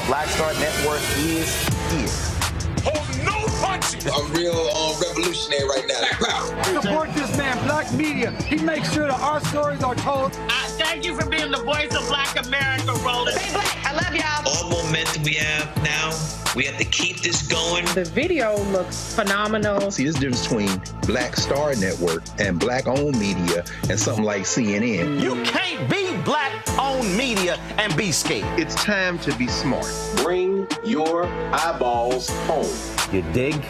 Black Star Network is here. Hold no punches. I'm real revolutionary right now. Support this man, Black Media. He makes sure that our stories are told. Thank you for being the voice of Black America, Roland. Stay black. I love y'all. All momentum we have now, we have to keep this going. The video looks phenomenal. See, there's a difference between Black Star Network and Black-owned media and something like CNN. You can't be Black-owned media and be scared. It's time to be smart. Bring your eyeballs home. You dig?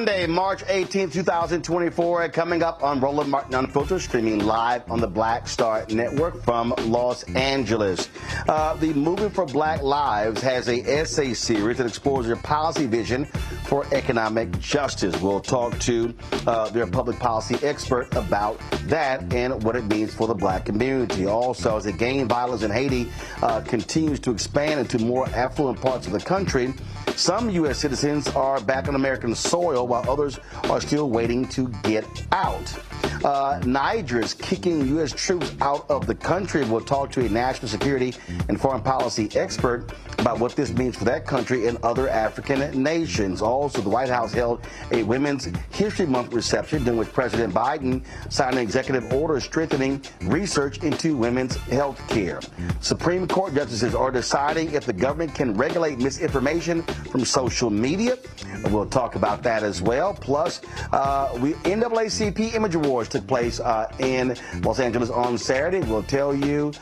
Monday, March 18th, 2024, coming up on Roland Martin Unfiltered, streaming live on the Black Star Network from Los Angeles. The Movement for Black Lives has a essay series that explores their policy vision for economic justice. We'll talk to their public policy expert about that and what it means for the black community. Also, as the gang violence in Haiti continues to expand into more affluent parts of the country, some U.S. citizens are back on American soil while others are still waiting to get out. Niger is kicking U.S. troops out of the country. We'll talk to a national security and foreign policy expert about what this means for that country and other African nations. Also, the White House held a Women's History Month reception during which President Biden signed an executive order strengthening research into women's health care. Supreme Court justices are deciding if the government can regulate misinformation from social media. We'll talk about that as well. Plus, NAACP Image Awards took place in Los Angeles on Saturday. We'll tell you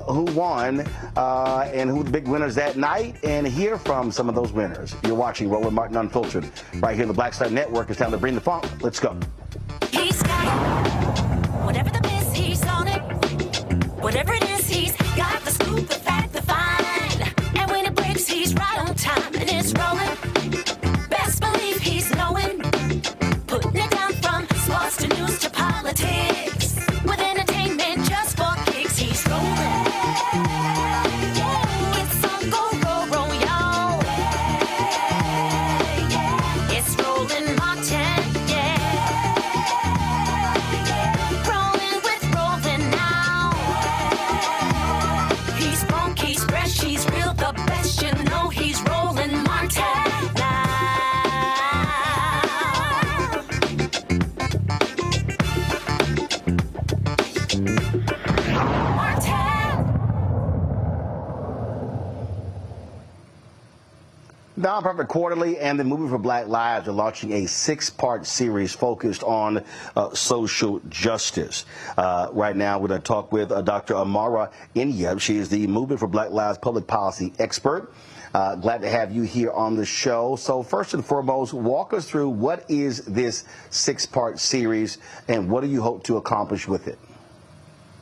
who won and who the big winners that night and hear from some of those winners. You're watching Roland Martin Unfiltered right here on the Black Star Network. It's time to bring the funk. Let's go. He's got whatever the miss, he's on it. Whatever it is, he's got the scoop, the fact, the find. And when it breaks, he's right on time and it's rolling. Best believe he's knowing. Putting it down from sports to news to politics. With entertainment just for kicks, he's rolling. It's on go, y'all. It's Roland Martin, rolling with Roland now. He's funk, he's fresh, he's real, the best, you know he's Roland Martin now. Nonprofit Quarterly and the Movement for Black Lives are launching a 6-part series focused on social justice. Right now, we're going to talk with Dr. Amara Inyeb. She is the Movement for Black Lives public policy expert. Glad to have you here on the show. So first and foremost, walk us through what is this 6-part series and what do you hope to accomplish with it?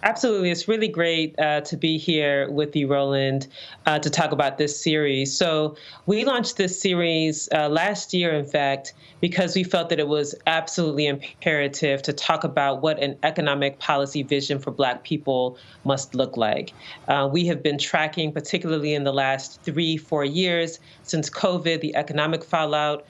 Absolutely. It's really great to be here with you, Roland, to talk about this series. So we launched this series last year, in fact, because we felt that it was absolutely imperative to talk about what an economic policy vision for Black people must look like. We have been tracking, particularly in the last 3-4 years since COVID, the economic fallout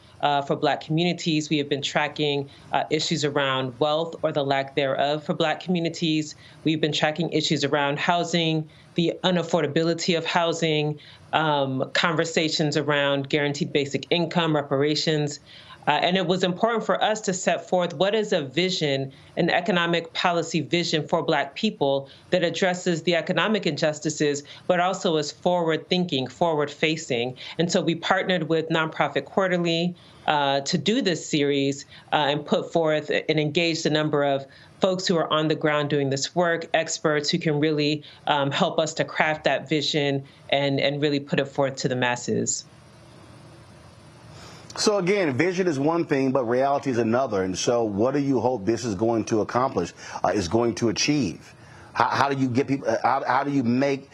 for Black communities. We have been tracking issues around wealth or the lack thereof for Black communities. We've been tracking issues around housing, the unaffordability of housing, conversations around guaranteed basic income, reparations. And it was important for us to set forth what is a vision, an economic policy vision for Black people that addresses the economic injustices, but also is forward-thinking, forward-facing. And so we partnered with Nonprofit Quarterly to do this series and put forth and engaged a number of folks who are on the ground doing this work, experts who can really help us to craft that vision and really put it forth to the masses. So again, vision is one thing, but reality is another. And so what do you hope this is going to accomplish, is going to achieve? How do you get people, how do you make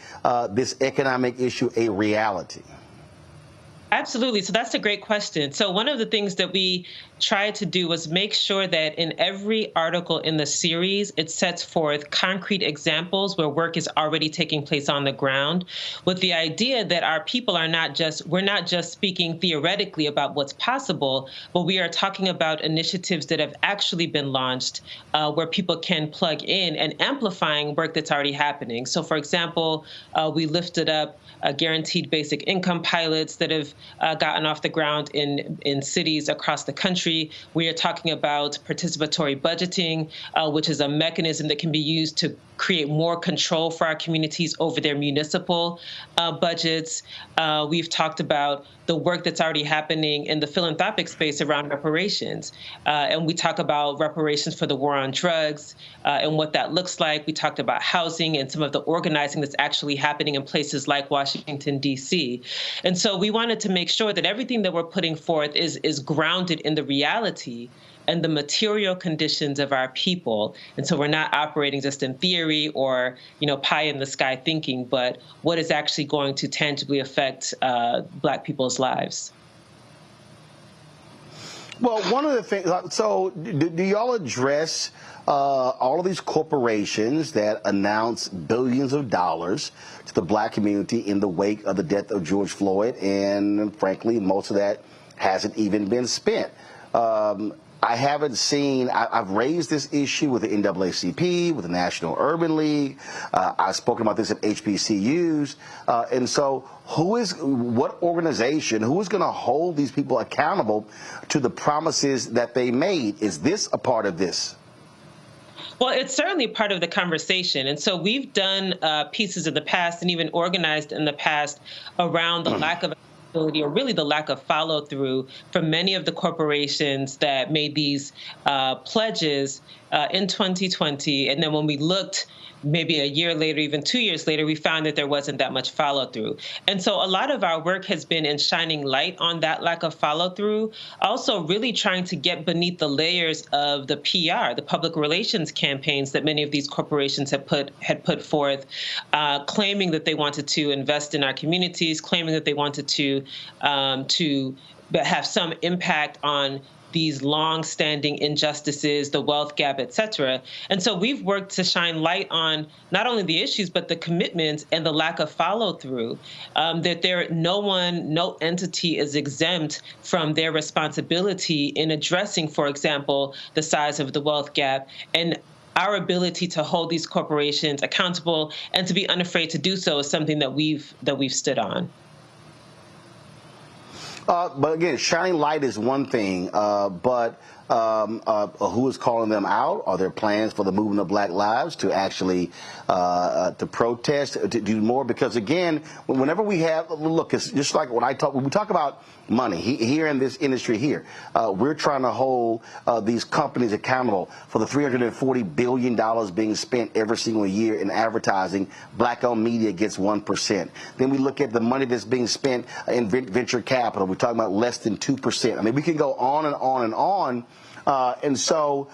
this economic issue a reality? Absolutely. So that's a great question. So one of the things that we tried to do was make sure that in every article in the series, it sets forth concrete examples where work is already taking place on the ground, with the idea that our people are we're not just speaking theoretically about what's possible, but we are talking about initiatives that have actually been launched where people can plug in and amplifying work that's already happening. So for example, we lifted up guaranteed basic income pilots that have gotten off the ground in cities across the country. We are talking about participatory budgeting, which is a mechanism that can be used to create more control for our communities over their municipal budgets. We've talked about the work that's already happening in the philanthropic space around reparations. And we talk about reparations for the war on drugs and what that looks like. We talked about housing and some of the organizing that's actually happening in places like Washington, D.C. And so we wanted to make sure that everything that we're putting forth is grounded in the reality and the material conditions of our people. And so we're not operating just in theory or, pie in the sky thinking, but what is actually going to tangibly affect Black people's lives. Well, one of the things, so do y'all address all of these corporations that announce billions of dollars to the Black community in the wake of the death of George Floyd? And frankly, most of that hasn't even been spent. I haven't seen, I've raised this issue with the NAACP, with the National Urban League. I've spoken about this at HBCUs. And so what organization, who is going to hold these people accountable to the promises that they made? Is this a part of this? Well, it's certainly part of the conversation. And so we've done pieces in the past and even organized in the past around the lack of or really the lack of follow through from many of the corporations that made these pledges in 2020. And then when we looked maybe a year later, even 2 years later, we found that there wasn't that much follow through. And so a lot of our work has been in shining light on that lack of follow through, also really trying to get beneath the layers of the PR, the public relations campaigns that many of these corporations had put forth, claiming that they wanted to invest in our communities, claiming that they wanted to have some impact on these long-standing injustices, the wealth gap, et cetera. And so we've worked to shine light on not only the issues, but the commitments and the lack of follow-through, that no entity is exempt from their responsibility in addressing, for example, the size of the wealth gap and our ability to hold these corporations accountable and to be unafraid to do so is something that we've stood on. But again, shining light is one thing, but who is calling them out? Are there plans for the movement of Black Lives to actually to protest, to do more? Because again, whenever we have, look, it's just like when we talk about money here in this industry here, we're trying to hold these companies accountable for the $340 billion being spent every single year in advertising. Black-owned media gets 1%. Then we look at the money that's being spent in venture capital. We're talking about less than 2%. I mean, we can go on and on and on. And so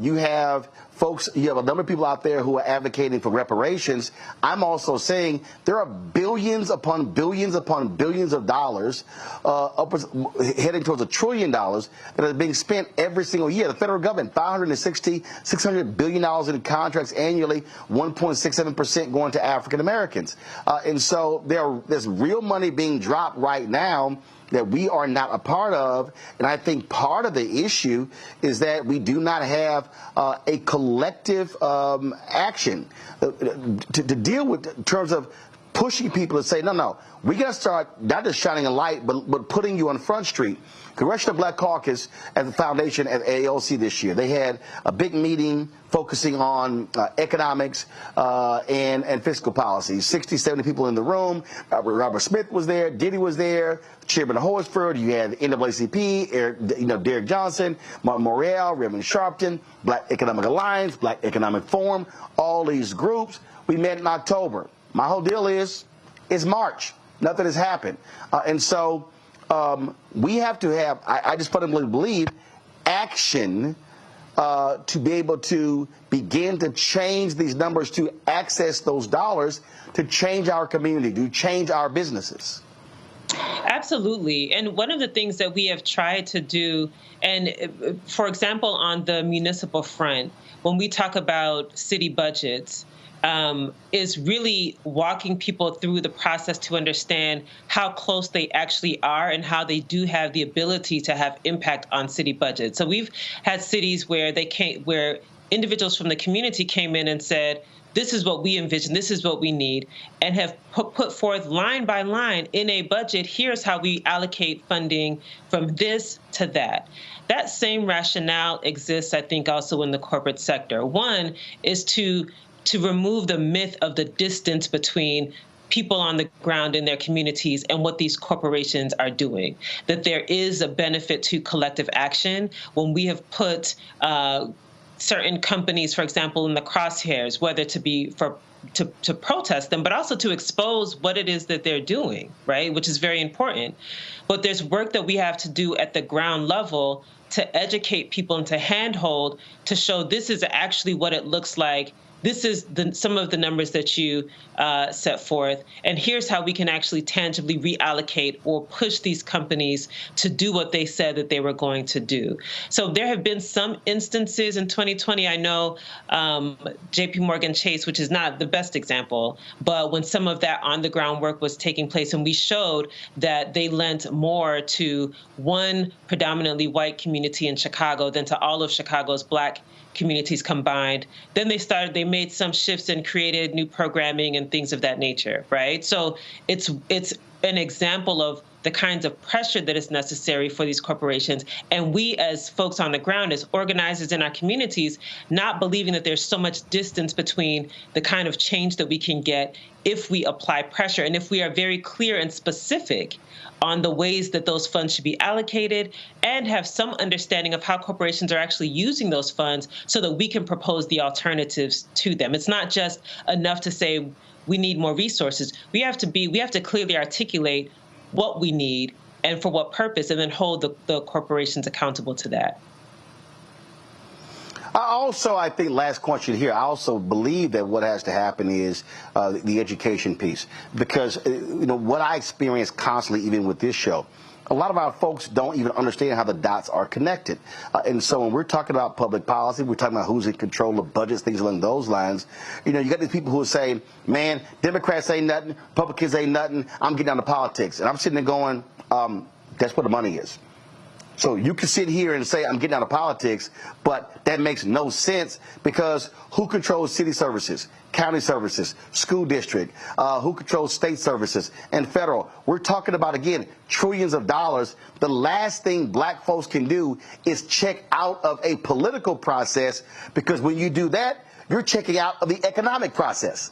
you have a number of people out there who are advocating for reparations. I'm also saying there are billions upon billions upon billions of dollars, heading towards $1 trillion that are being spent every single year. The federal government, $600 billion in contracts annually, 1.67% going to African Americans. And so there's real money being dropped right now that we are not a part of. And I think part of the issue is that we do not have a collective action to deal with in terms of pushing people to say, no, we got to start not just shining a light, but putting you on Front Street. Congressional Black Caucus at the foundation at AOC this year, they had a big meeting focusing on economics and fiscal policy. 60, 70 people in the room. Robert Smith was there. Diddy was there. Chairman Horsford. You had NAACP, Derek Johnson, Martin Morrell, Raymond Sharpton, Black Economic Alliance, Black Economic Forum, all these groups. We met in October. My whole deal is, it's March. Nothing has happened. And so we have to have, I just fundamentally believe, action to be able to begin to change these numbers, to access those dollars, to change our community, to change our businesses. Absolutely. And one of the things that we have tried to do, and for example, on the municipal front, when we talk about city budgets, is really walking people through the process to understand how close they actually are and how they do have the ability to have impact on city budgets. So we've had cities where where individuals from the community came in and said, this is what we envision, this is what we need, and have put forth line by line in a budget, here's how we allocate funding from this to that. That same rationale exists, I think, also in the corporate sector. One is to to remove the myth of the distance between people on the ground in their communities and what these corporations are doing, that there is a benefit to collective action when we have put certain companies, for example, in the crosshairs, whether to be to protest them, but also to expose what it is that they're doing, right, which is very important. But there's work that we have to do at the ground level to educate people and to handhold to show this is actually what it looks like. This is some of the numbers that you set forth, and here's how we can actually tangibly reallocate or push these companies to do what they said that they were going to do. So there have been some instances in 2020. I know JP Morgan Chase, which is not the best example, but when some of that on-the-ground work was taking place, and we showed that they lent more to one predominantly white community in Chicago than to all of Chicago's Black communities combined. Then they made some shifts and created new programming and things of that nature, right? So it's an example of the kinds of pressure that is necessary for these corporations. And we as folks on the ground, as organizers in our communities, not believing that there's so much distance between the kind of change that we can get if we apply pressure and if we are very clear and specific on the ways that those funds should be allocated and have some understanding of how corporations are actually using those funds so that we can propose the alternatives to them. It's not just enough to say we need more resources. We have to clearly articulate what we need and for what purpose, and then hold the corporations accountable to that. I think last question here, I also believe that what has to happen is the education piece, because what I experience constantly, even with this show, a lot of our folks don't even understand how the dots are connected. And so when we're talking about public policy, we're talking about who's in control of budgets, things along those lines. You got these people who are saying, man, Democrats ain't nothing, Republicans ain't nothing, I'm getting down to politics. And I'm sitting there going, that's where the money is. So you can sit here and say, I'm getting out of politics, but that makes no sense, because who controls city services, county services, school district, who controls state services and federal? We're talking about, again, trillions of dollars. The last thing Black folks can do is check out of a political process, because when you do that, you're checking out of the economic process.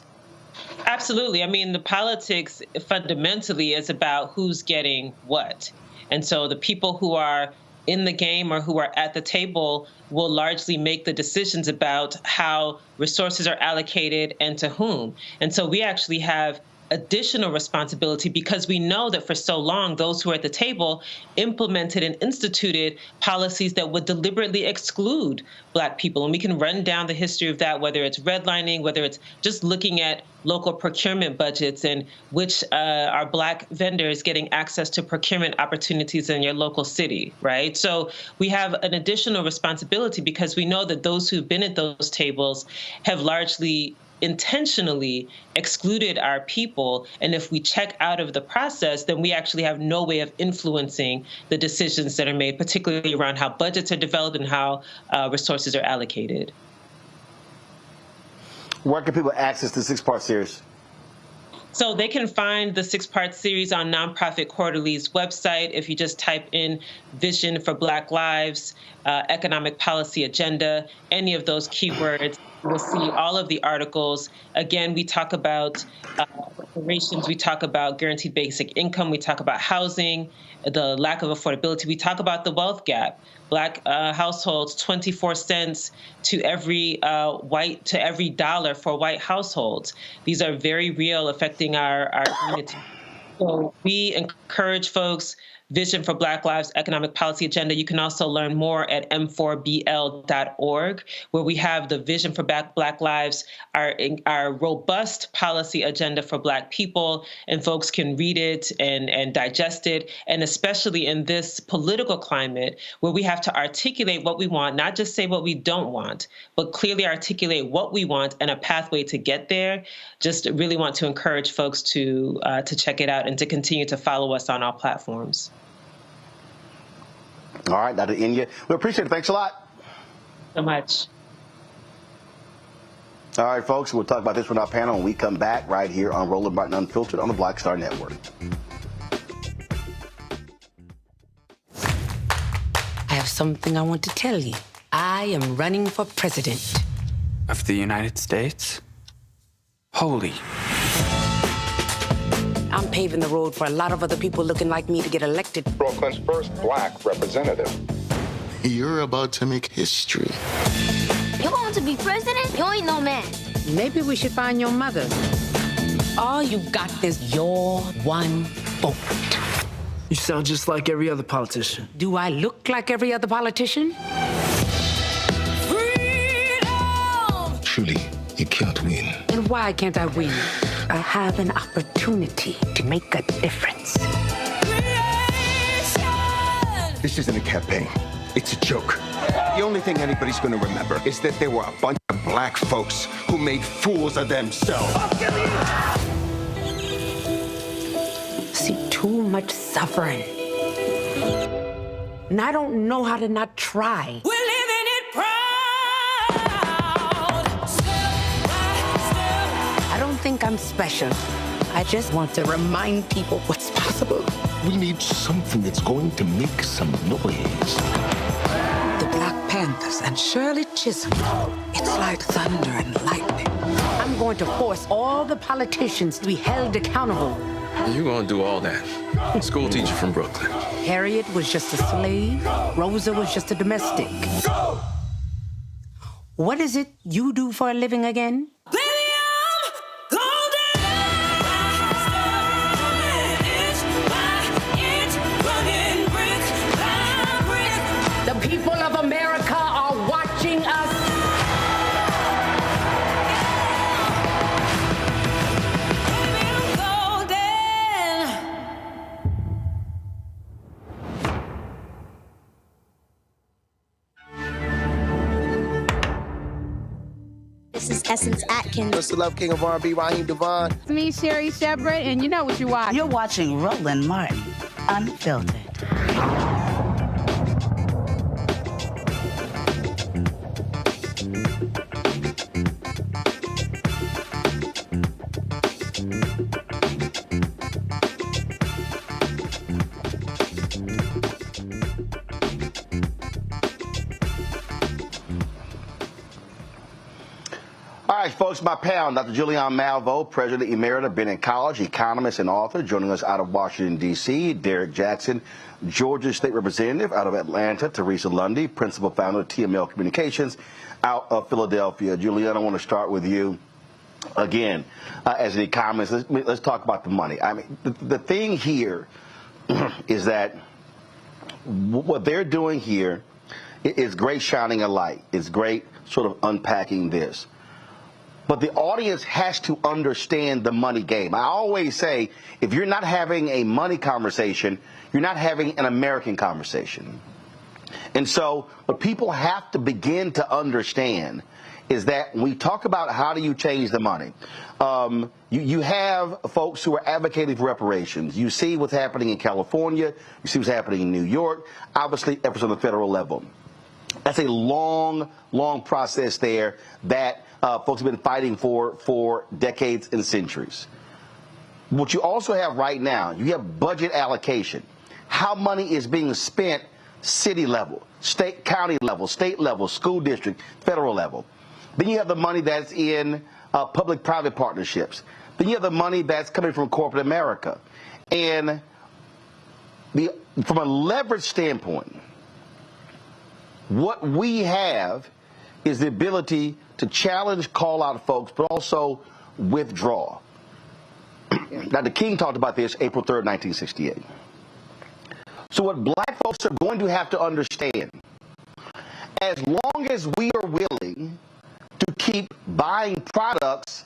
Absolutely. I mean, the politics fundamentally is about who's getting what. And so the people who are in the game or who are at the table will largely make the decisions about how resources are allocated and to whom. And so we actually have additional responsibility, because we know that for so long, those who are at the table implemented and instituted policies that would deliberately exclude Black people. And we can run down the history of that, whether it's redlining, whether it's just looking at local procurement budgets and which are Black vendors getting access to procurement opportunities in your local city, right? So we have an additional responsibility, because we know that those who've been at those tables have largely intentionally excluded our people. And if we check out of the process, then we actually have no way of influencing the decisions that are made, particularly around how budgets are developed and how resources are allocated. Where can people access the 6-part series? So they can find the 6-part series on Nonprofit Quarterly's website. If you just type in Vision for Black Lives, Economic Policy Agenda, any of those keywords, you'll see all of the articles. Again, we talk about reparations, we talk about guaranteed basic income, we talk about housing, the lack of affordability, we talk about the wealth gap. Black households, 24 cents to every dollar for white households. These are very real, affecting our community. So we encourage folks, Vision for Black Lives, Economic Policy Agenda. You can also learn more at m4bl.org, where we have the Vision for Black Lives, our robust policy agenda for Black people, and folks can read it and digest it. And especially in this political climate, where we have to articulate what we want, not just say what we don't want, but clearly articulate what we want and a pathway to get there. Just really want to encourage folks to check it out and to continue to follow us on all platforms. All right, Dr. Inya, we appreciate it. Thanks a lot. So much. All right, folks, we'll talk about this with our panel when we come back right here on Roland Martin Unfiltered on the Black Star Network. I have something I want to tell you. I am running for president. Of the United States? holy. I'm paving the road for a lot of other people looking like me to get elected. Brooklyn's first black representative. You're about to make history. You want to be president? You ain't no man. Maybe we should find your mother. All you got is your one vote. You sound just like every other politician. Do I look like every other politician? Freedom! Truly, you can't win. And why can't I win? I have an opportunity to make a difference. Creation! This isn't a campaign. It's a joke. The only thing anybody's going to remember is that there were a bunch of black folks who made fools of themselves. See too much suffering. And I don't know how to not try. We're living it proud. Step by step. I don't think I'm special. I just want to remind people what's possible. We need something that's going to make some noise. The Black Panthers and Shirley Chisholm. It's like thunder and lightning. I'm going to force all the politicians to be held accountable. You gonna do all that. School teacher from Brooklyn. Harriet was just a slave. Rosa was just a domestic. What is it you do for a living again? The people of America are watching us. This is Essence Atkins. Mr. Love King of R&B, Raheem Devon. It's me, Sherry Shepard, and you know what you watch. You're watching Roland Martin, Unfiltered. All right, folks, my pal, Dr. Julian Malveaux, President Emerita, Bennett College, economist and author, joining us out of Washington, D.C. Derek Jackson, Georgia State Representative out of Atlanta. Teresa Lundy, Principal Founder of TML Communications out of Philadelphia. Julian, I want to start with you. Again, as an economist, let's talk about the money. I mean, the thing here is that what they're doing here is great shining a light. It's great sort of unpacking this. But the audience has to understand the money game. I always say, if you're not having a money conversation, you're not having an American conversation. And so what people have to begin to understand is that when we talk about how do you change the money, you have folks who are advocating for reparations. You see what's happening in California. You see what's happening in New York. Obviously, efforts on the federal level. That's a long, long process there that folks have been fighting for decades and centuries. What you also have right now, you have budget allocation. How money is being spent city level, state, county level, state level, school district, federal level. Then you have the money that's in public-private partnerships. Then you have the money that's coming from corporate America. And from a leverage standpoint, what we have is the ability to challenge, call out folks, but also withdraw. Dr. King talked about this April 3rd, 1968. So what black folks are going to have to understand, as long as we are willing to keep buying products,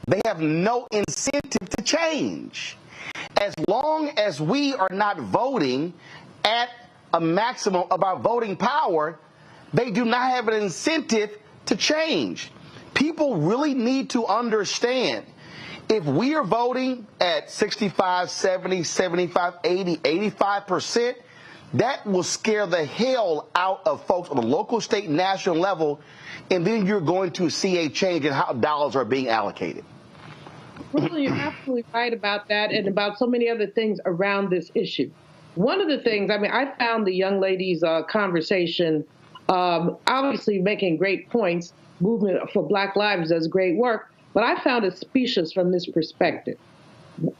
they have no incentive to change. As long as we are not voting at a maximum of our voting power, they do not have an incentive to change. People really need to understand, if we are voting at 65, 70, 75, 80, 85%, that will scare the hell out of folks on the local, state, national level, and then you're going to see a change in how dollars are being allocated. Roland, you're absolutely right about that and about so many other things around this issue. One of the things, I found the young lady's conversation obviously making great points. Movement for Black Lives does great work. But I found it specious from this perspective.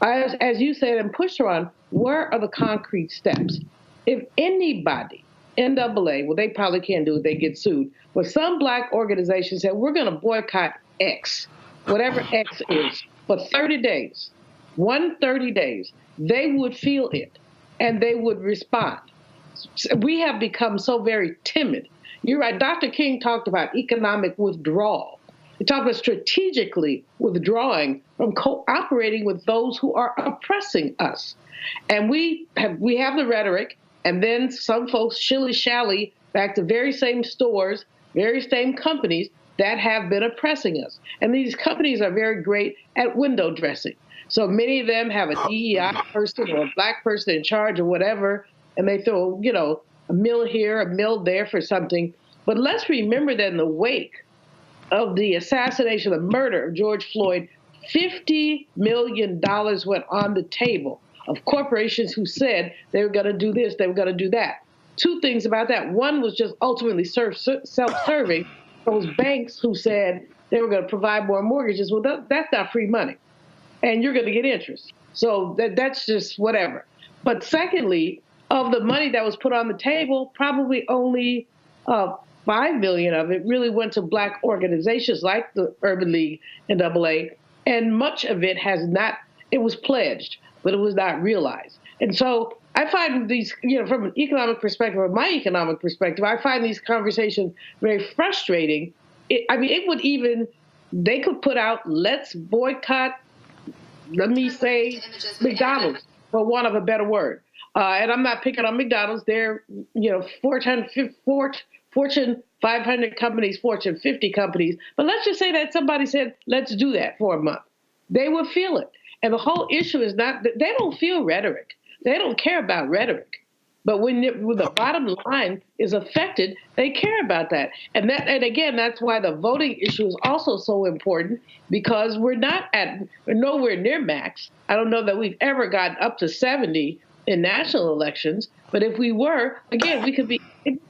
As you said, and Pusheron, where are the concrete steps? If anybody, NAA, well, they probably can't do it, they get sued, but some black organization said, we're going to boycott X, whatever X is, for 30 days, 30 days, they would feel it and they would respond. We have become so very timid. You're right. Dr. King talked about economic withdrawal. He talked about strategically withdrawing from cooperating with those who are oppressing us. And we have the rhetoric, and then some folks shilly-shally back to very same stores, very same companies that have been oppressing us. And these companies are very great at window dressing. So many of them have a DEI person or a black person in charge or whatever, and they throw, a mill here, a mill there for something. But let's remember that in the wake of the assassination, the murder of George Floyd, $50 million went on the table of corporations who said they were going to do this, they were going to do that. Two things about that. One was just ultimately self-serving. Those banks who said they were going to provide more mortgages, well, that's not free money. And you're going to get interest. So that's just whatever. But secondly, of the money that was put on the table, probably only 5 million of it really went to black organizations like the Urban League and AA. And much of it it was pledged, but it was not realized. And so I find these, from an economic perspective, or my economic perspective, I find these conversations very frustrating. They could put out, let's boycott, let me say, McDonald's, for want of a better word. And I'm not picking on McDonald's. They're, Fortune 500 companies, Fortune 50 companies. But let's just say that somebody said, let's do that for a month. They would feel it. And the whole issue is not that they don't feel rhetoric. They don't care about rhetoric. But when the bottom line is affected, they care about that. And again, that's why the voting issue is also so important, because we're nowhere near max. I don't know that we've ever gotten up to 70 in national elections. But if we were, again, we could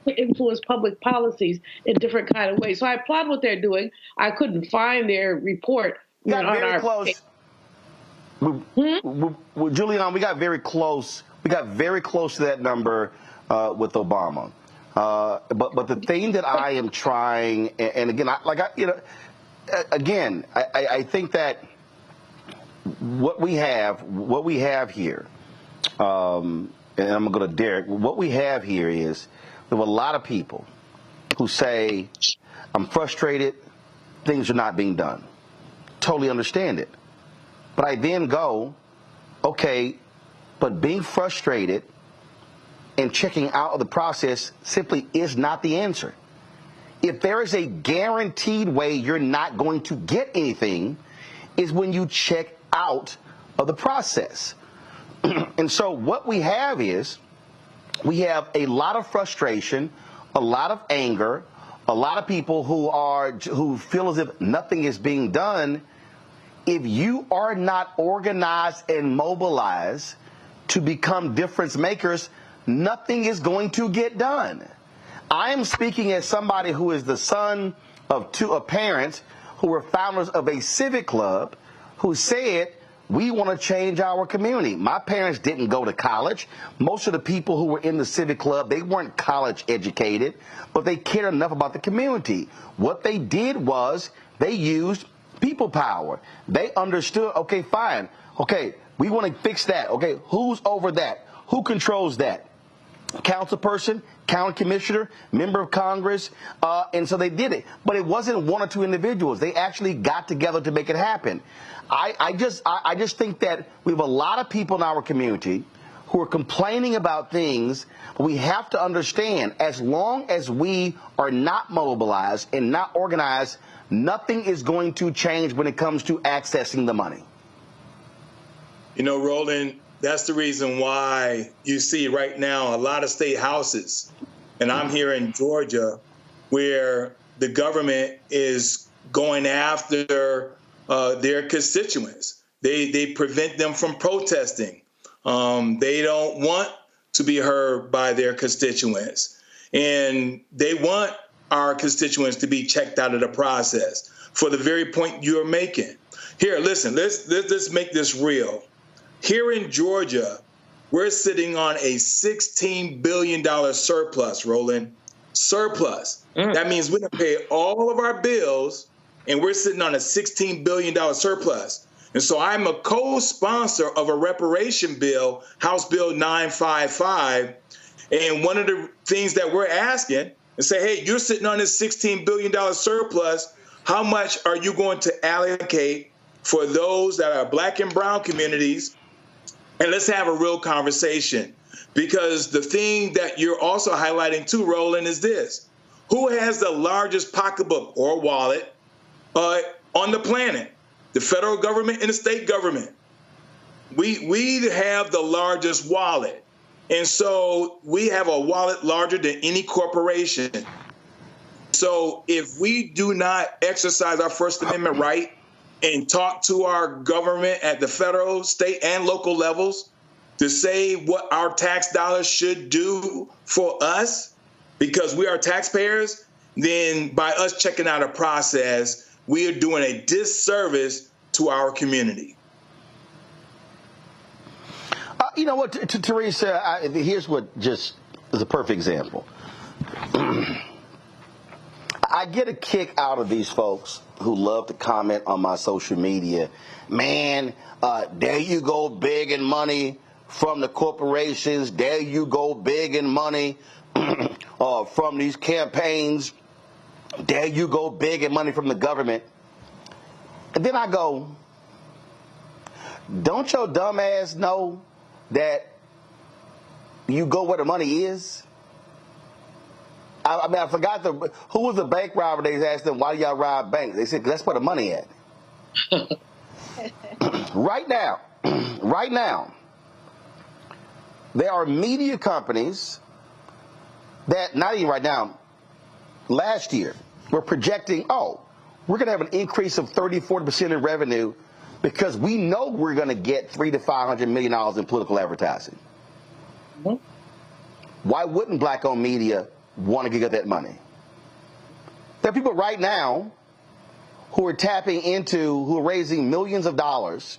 influence public policies in different kind of ways. So I applaud what they're doing. I couldn't find their report. We got very close. Julian, we got very close. We got very close to that number with Obama. But the thing that I am trying, and again, I think that what we have here, and I'm going to go to Derek. What we have here is there were a lot of people who say, "I'm frustrated. Things are not being done." Totally understand it. But I then go, okay, but being frustrated and checking out of the process simply is not the answer. If there is a guaranteed way you're not going to get anything, is when you check out of the process. And so what we have is, we have a lot of frustration, a lot of anger, a lot of people who feel as if nothing is being done. If you are not organized and mobilized to become difference makers, nothing is going to get done. I am speaking as somebody who is the son of two parents who were founders of a civic club who said, we want to change our community. My parents didn't go to college. Most of the people who were in the civic club, they weren't college educated, but they cared enough about the community. What they did was they used people power. They understood, okay, fine. Okay, we want to fix that. Okay, who's over that? Who controls that? Councilperson, county commissioner, member of Congress, and so they did it. But it wasn't one or two individuals. They actually got together to make it happen. I just think that we have a lot of people in our community who are complaining about things. We have to understand, as long as we are not mobilized and not organized, nothing is going to change when it comes to accessing the money. Roland, that's the reason why you see right now a lot of state houses, and I'm here in Georgia, where the government is going after their constituents. They prevent them from protesting. They don't want to be heard by their constituents. And they want our constituents to be checked out of the process. for the very point you're making. Here, listen, let's make this real. Here in Georgia, we're sitting on a $16 billion surplus, Roland. Surplus. That means we can pay all of our bills, and we're sitting on a $16 billion surplus. And so I'm a co-sponsor of a reparation bill, House Bill 955. And one of the things that we're asking and say, hey, you're sitting on this $16 billion surplus. How much are you going to allocate for those that are Black and brown communities? And let's have a real conversation. Because the thing that you're also highlighting too, Roland, is this. Who has the largest pocketbook or wallet on the planet? The federal government and the state government. We have the largest wallet. And so we have a wallet larger than any corporation. So if we do not exercise our First Amendment right and talk to our government at the federal, state, and local levels to say what our tax dollars should do for us, because we are taxpayers, then by us checking out a process, we are doing a disservice to our community. You know what, Teresa, here's what just is a perfect example. I get a kick out of these folks who love to comment on my social media. Man, there you go, big in money from the corporations. There you go, big in money from these campaigns. There you go, big in money from the government. And then I go, don't your dumb ass know that you go where the money is? I mean, I forgot who was the bank robber. They asked them, why do y'all rob banks? They said, that's where the money at. Right now, there are media companies that, not even right now, last year, we're projecting, we're going to have an increase of 30-40% in revenue because we know we're going to get $300 to $500 million in political advertising. Mm-hmm. Why wouldn't Black-owned media want to get that money? There are people right now who are who are raising millions of dollars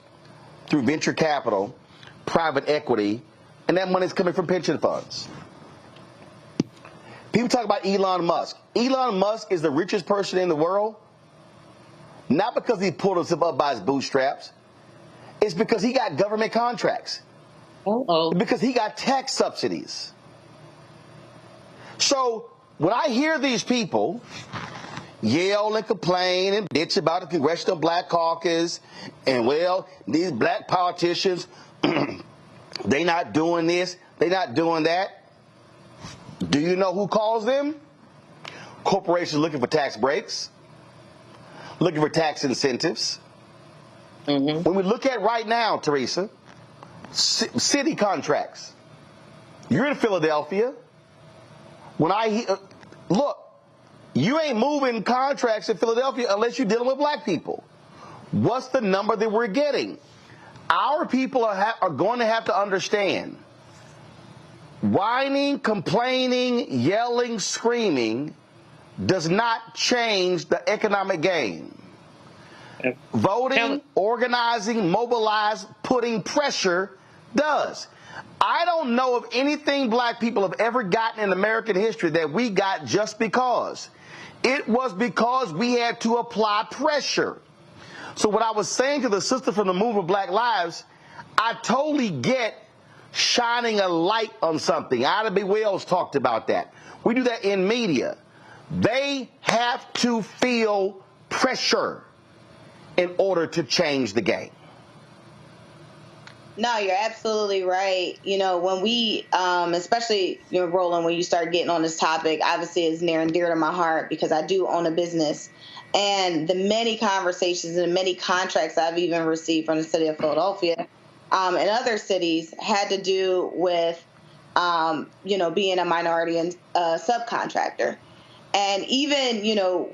through venture capital, private equity, and that money is coming from pension funds. People talk about Elon Musk. Elon Musk is the richest person in the world, not because he pulled himself up by his bootstraps. It's because he got government contracts. Because he got tax subsidies. So when I hear these people yell and complain and bitch about the Congressional Black Caucus and, well, these black politicians, they not doing this, they not doing that. Do you know who calls them? Corporations looking for tax breaks, looking for tax incentives. Mm-hmm. When we look at right now, Teresa, city contracts. You're in Philadelphia. When look, you ain't moving contracts in Philadelphia unless you're dealing with black people. What's the number that we're getting? Our people are going to have to understand. Whining, complaining, yelling, screaming does not change the economic game. Voting, organizing, mobilize, putting pressure does. I don't know of anything black people have ever gotten in American history that we got just because. It was because we had to apply pressure. So what I was saying to the sister from the movement Black Lives, I totally get shining a light on something. Ida B. Wells talked about that. We do that in media. They have to feel pressure in order to change the game. No, you're absolutely right. You know, when we, especially, you know, Roland, when you start getting on this topic, obviously it's near and dear to my heart because I do own a business. And the many conversations and the many contracts I've even received from the city of Philadelphia and other cities had to do with, you know, being a minority and subcontractor. And even, you know,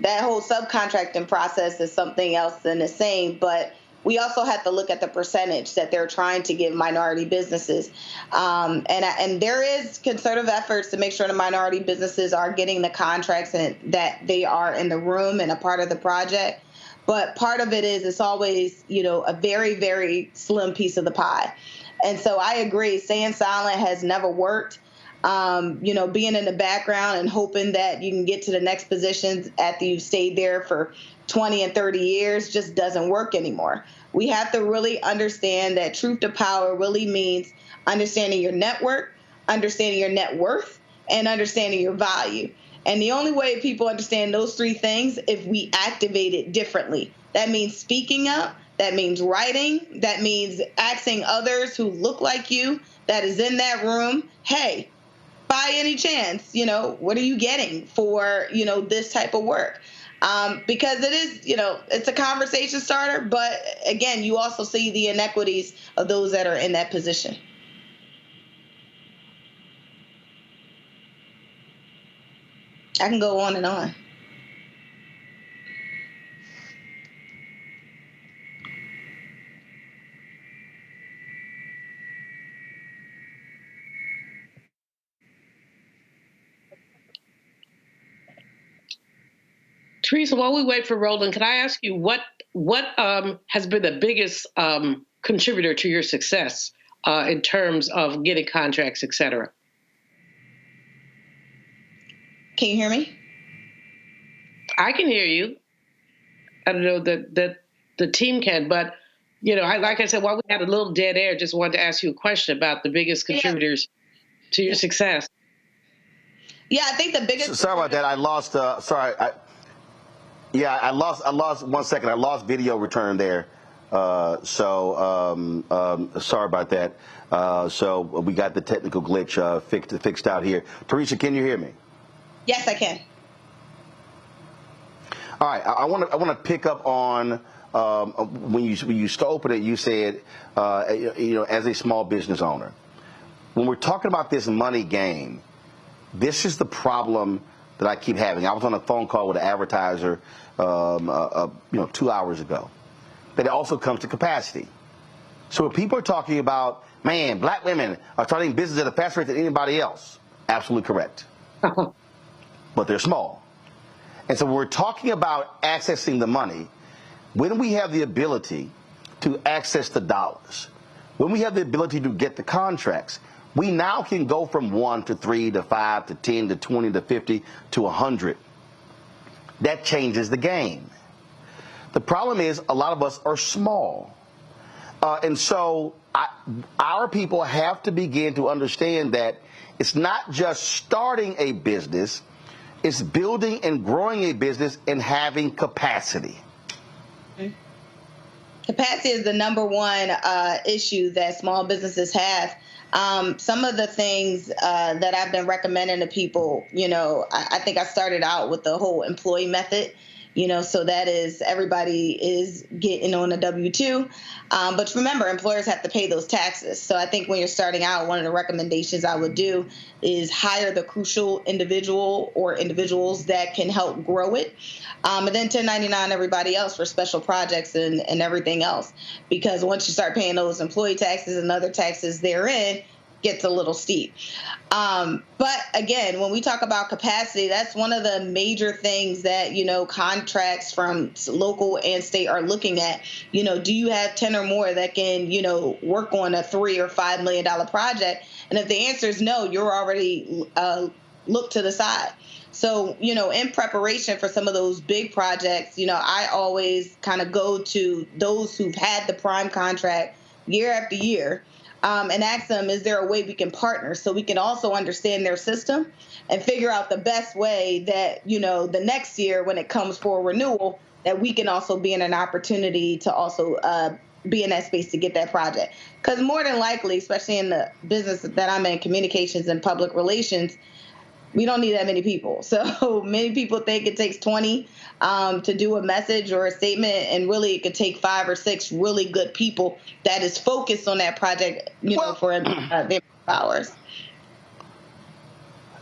that whole subcontracting process is something else than the same. But we also have to look at the percentage that they're trying to give minority businesses. And there is concerted efforts to make sure the minority businesses are getting the contracts and that they are in the room and a part of the project. But part of it is it's always, a very, very slim piece of the pie. And so I agree, staying silent has never worked. Being in the background and hoping that you can get to the next positions after you've stayed there for 20 and 30 years just doesn't work anymore. We have to really understand that truth to power really means understanding your network, understanding your net worth, and understanding your value. And the only way people understand those three things if we activate it differently. That means speaking up. That means writing. That means asking others who look like you that is in that room, hey, by any chance, what are you getting for, this type of work? Because it is, it's a conversation starter. But again, you also see the inequities of those that are in that position. I can go on and on. Teresa, while we wait for Roland, can I ask you what has been the biggest contributor to your success in terms of getting contracts, et cetera? Can you hear me? I can hear you. I don't know that the team can, but like I said, while we had a little dead air, just wanted to ask you a question about the biggest contributors to your success. Yeah, I think the biggest. Sorry about that. I lost. I lost 1 second. I lost video return there. Sorry about that. So we got the technical glitch fixed out here. Teresa, can you hear me? Yes, I can. All right. I want to pick up on when you opened it. You said, as a small business owner, when we're talking about this money game, this is the problem that I keep having. I was on a phone call with an advertiser, 2 hours ago. But it also comes to capacity. So when people are talking about, man, black women are starting business at a faster rate than anybody else, absolutely correct. But they're small. And so when we're talking about accessing the money, when we have the ability to access the dollars, when we have the ability to get the contracts, we now can go from 1 to 3 to 5 to 10 to 20 to 50 to 100. That changes the game. The problem is a lot of us are small. And so our people have to begin to understand that it's not just starting a business, it's building and growing a business and having capacity. Capacity is the number one issue that small businesses have. Some of the things that I've been recommending to people, I think I started out with the whole employee method, so that is everybody is getting on a W-2. But remember, employers have to pay those taxes. So I think when you're starting out, one of the recommendations I would do is hire the crucial individual or individuals that can help grow it. And then 1099 everybody else for special projects and everything else. Because once you start paying those employee taxes and other taxes therein, gets a little steep. But again, when we talk about capacity, that's one of the major things that, contracts from local and state are looking at. Do you have 10 or more that can, work on a $3 or $5 million project? And if the answer is no, you're already looked to the side. So, in preparation for some of those big projects, I always kind of go to those who've had the prime contract year after year. And ask them, is there a way we can partner so we can also understand their system and figure out the best way that, the next year when it comes for renewal, that we can also be in an opportunity to also be in that space to get that project. Because more than likely, especially in the business that I'm in, communications and public relations, we don't need that many people. So many people think it takes 20 to do a message or a statement, and really it could take 5 or 6 really good people that is focused on that project, for their hours.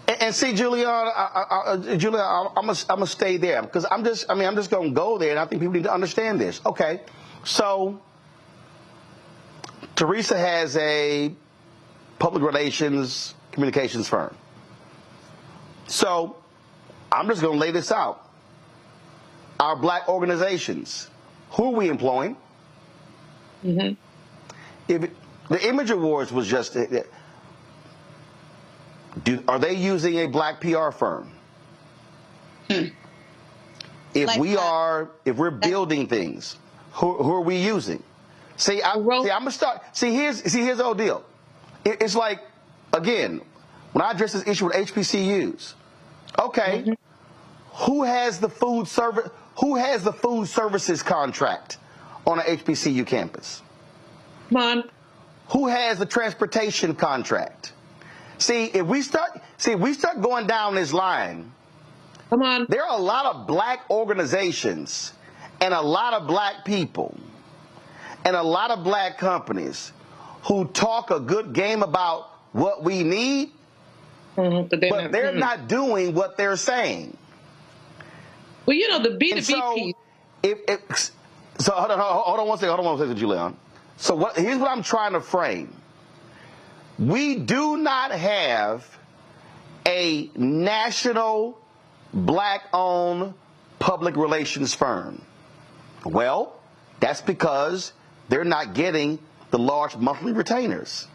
And see, Julia, I'm gonna stay there because I'm just gonna go there, and I think people need to understand this. Okay, so Teresa has a public relations communications firm. So I'm just going to lay this out. Our black organizations, who are we employing? Mm-hmm. If the Image Awards was just, are they using a black PR firm? If we're building things, who are we using? I'm gonna start. Here's the whole deal. It's like, again, when I address this issue with HBCUs, okay, mm-hmm. who has the food services contract on an HBCU campus? Come on. Who has the transportation contract? If we start going down this line, come on. There are a lot of black organizations and a lot of black people and a lot of black companies who talk a good game about what we need, but they're not doing what they're saying. Well, the B2B piece. So hold on one second, Julian. So here's what I'm trying to frame. We do not have a national black-owned public relations firm. Well, that's because they're not getting the large monthly retainers.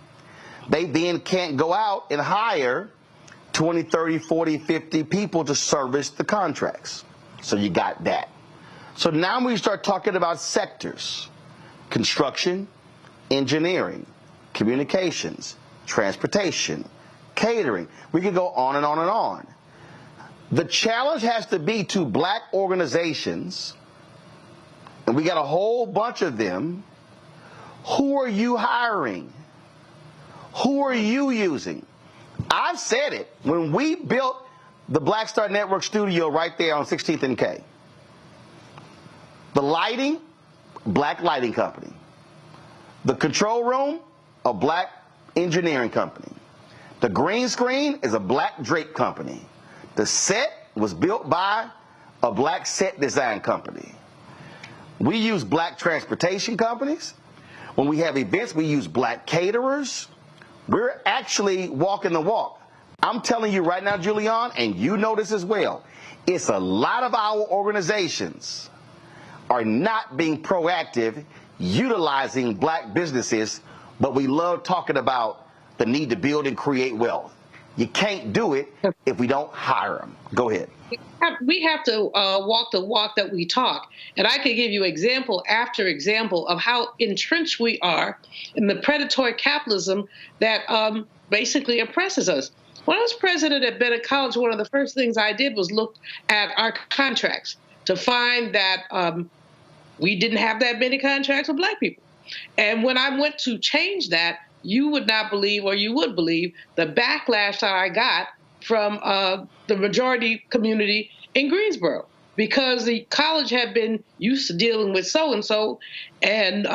They then can't go out and hire 20, 30, 40, 50 people to service the contracts. So you got that. So now we start talking about sectors: construction, engineering, communications, transportation, catering. We could go on and on and on. The challenge has to be to black organizations, and we got a whole bunch of them. Who are you hiring? Who are you using? I've said it. When we built the Black Star Network studio right there on 16th and K, the lighting, black lighting company. The control room, a black engineering company. The green screen is a black drape company. The set was built by a black set design company. We use black transportation companies. When we have events, we use black caterers. We're actually walking the walk. I'm telling you right now, Julian, and you know this as well, it's a lot of our organizations are not being proactive, utilizing black businesses, but we love talking about the need to build and create wealth. You can't do it if we don't hire them. Go ahead. We have to walk the walk that we talk. And I could give you example after example of how entrenched we are in the predatory capitalism that basically oppresses us. When I was president at Bennett College, one of the first things I did was look at our contracts to find that we didn't have that many contracts with black people. And when I went to change that, you would not believe, or you would believe, the backlash that I got from the majority community in Greensboro, because the college had been used to dealing with so-and-so, and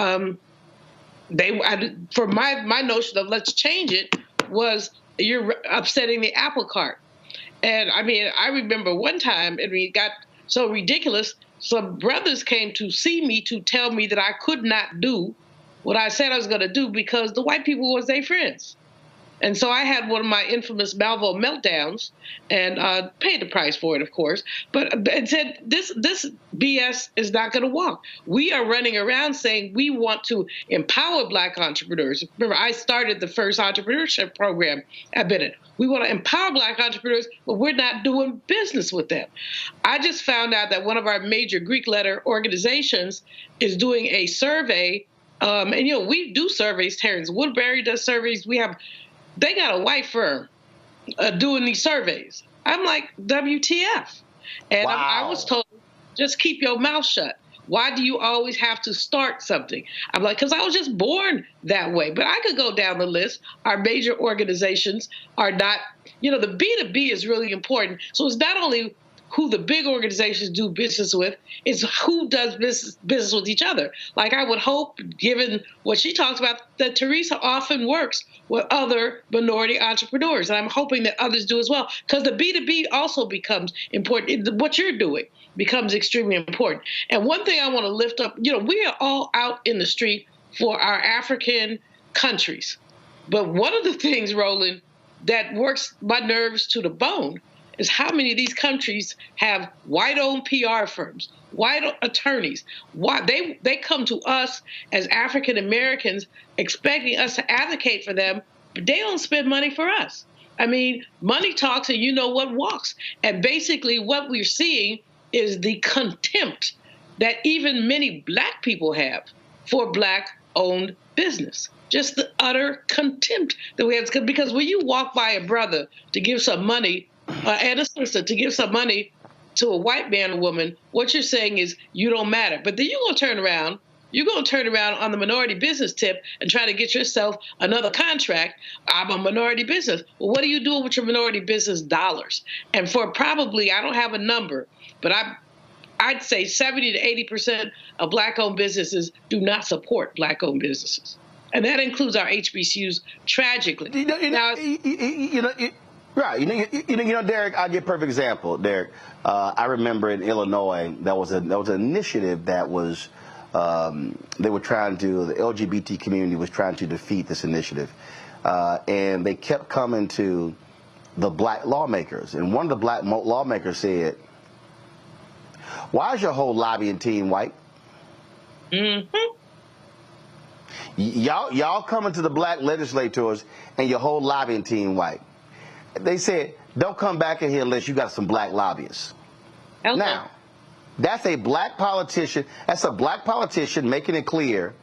for my notion of let's change it was you're upsetting the apple cart. And I mean, I remember one time, it got so ridiculous, some brothers came to see me to tell me that I could not do what I said I was going to do because the white people was their friends. And so I had one of my infamous Malvo meltdowns and paid the price for it, of course, but it said this BS is not going to walk. We are running around saying we want to empower black entrepreneurs. Remember, I started the first entrepreneurship program at Bennett. We want to empower black entrepreneurs, but we're not doing business with them. I just found out that one of our major Greek letter organizations is doing a survey. And, we do surveys. Terrence Woodbury does surveys. They got a white firm doing these surveys. I'm like, WTF? And wow. I was told, just keep your mouth shut. Why do you always have to start something? I'm like, because I was just born that way. But I could go down the list. Our major organizations are not, the B2B is really important. So it's not only who the big organizations do business with, it's who does business with each other. Like I would hope, given what she talks about, that Teresa often works with other minority entrepreneurs. And I'm hoping that others do as well, because the B2B also becomes important. What you're doing becomes extremely important. And one thing I want to lift up, we are all out in the street for our African countries. But one of the things, Roland, that works my nerves to the bone is how many of these countries have white-owned PR firms, white attorneys. Why they come to us as African Americans expecting us to advocate for them, but they don't spend money for us. I mean, money talks and you know what walks. And basically what we're seeing is the contempt that even many Black people have for Black-owned business. Just the utter contempt that we have. Because when you walk by a brother to give some money, and a sister to give some money to a white man or woman, what you're saying is you don't matter. But then you're going to turn around on the minority business tip and try to get yourself another contract. I'm a minority business. Well, what are you doing with your minority business dollars? And for probably, I don't have a number, but I'd say 70 to 80% of Black-owned businesses do not support Black-owned businesses. And that includes our HBCUs, tragically. Right. Derek, I'll give a perfect example, Derek. I remember in Illinois, there was an initiative that was, the LGBT community was trying to defeat this initiative. And they kept coming to the Black lawmakers. And one of the Black lawmakers said, why is your whole lobbying team white? Mm-hmm. Y'all coming to the Black legislators and your whole lobbying team white. They said, don't come back in here unless you got some Black lobbyists. Okay. Now, that's a Black politician. That's a Black politician making it clear,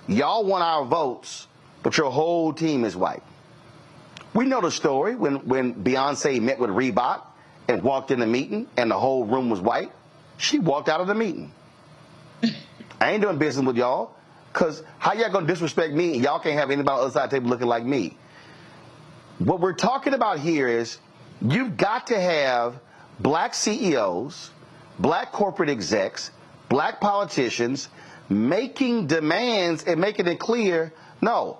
y'all want our votes, but your whole team is white. We know the story when Beyonce met with Reebok and walked in the meeting and the whole room was white. She walked out of the meeting. I ain't doing business with y'all, because how y'all going to disrespect me and y'all can't have anybody on the other side of the table looking like me? What we're talking about here is you've got to have Black CEOs, Black corporate execs, Black politicians making demands and making it clear, no,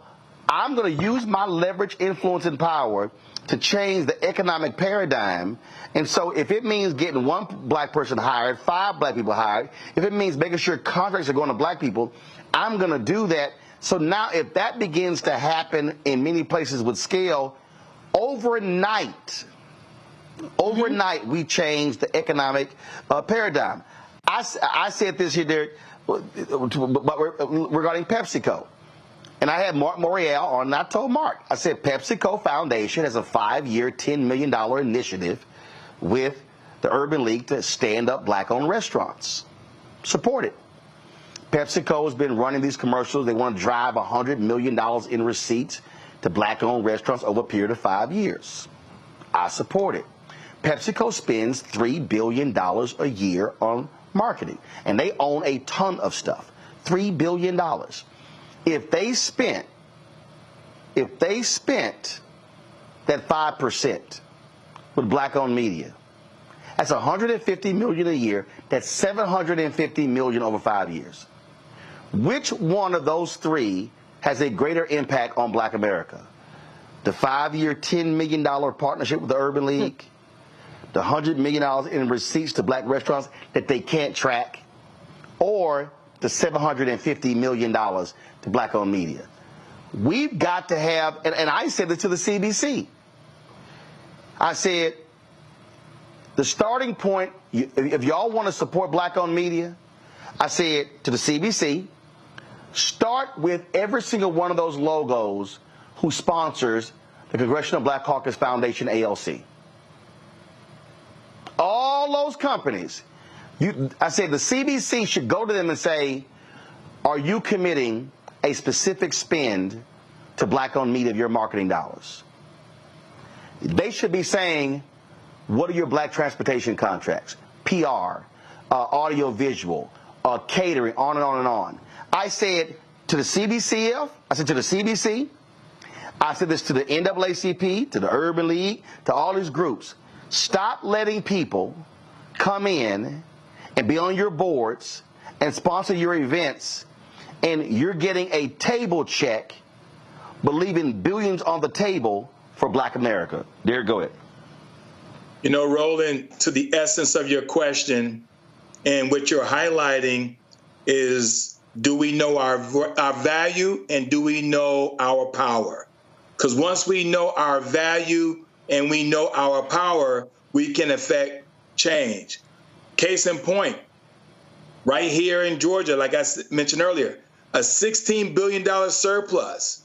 I'm going to use my leverage, influence, and power to change the economic paradigm. And so if it means getting one Black person hired, 5 Black people hired, if it means making sure contracts are going to Black people, I'm going to do that. So now if that begins to happen in many places with scale, overnight, we change the economic paradigm. I said this here, Derek, regarding PepsiCo. And I had Mark Morial on, and I told Mark, I said PepsiCo Foundation has a 5-year, $10 million initiative with the Urban League to stand up Black-owned restaurants. Support it. PepsiCo has been running these commercials. They want to drive $100 million in receipts to Black-owned restaurants over a period of 5 years. I support it. PepsiCo spends $3 billion a year on marketing, and they own a ton of stuff. $3 billion. If they spent that 5% with Black-owned media, that's $150 million a year. That's $750 million over 5 years. Which one of those three has a greater impact on Black America? The 5-year, $10 million partnership with the Urban League, the $100 million in receipts to Black restaurants that they can't track, or the $750 million to Black-owned media? We've got to have, and I said this to the CBC. I said, the starting point, if y'all want to support Black-owned media, I said to the CBC, start with every single one of those logos who sponsors the Congressional Black Caucus Foundation, ALC. All those companies. I said the CBC should go to them and say, are you committing a specific spend to Black-owned media of your marketing dollars? They should be saying, what are your Black transportation contracts, PR, audio-visual, catering, on and on and on. I said to the CBCF, I said to the CBC, I said this to the NAACP, to the Urban League, to all these groups. Stop letting people come in and be on your boards and sponsor your events, and you're getting a table check, but leaving billions on the table for Black America. Derek, go ahead. You know, Roland, to the essence of your question, and what you're highlighting is do we know our value, and do we know our power? Because once we know our value and we know our power, we can affect change. Case in point, right here in Georgia, like I mentioned earlier, a $16 billion surplus.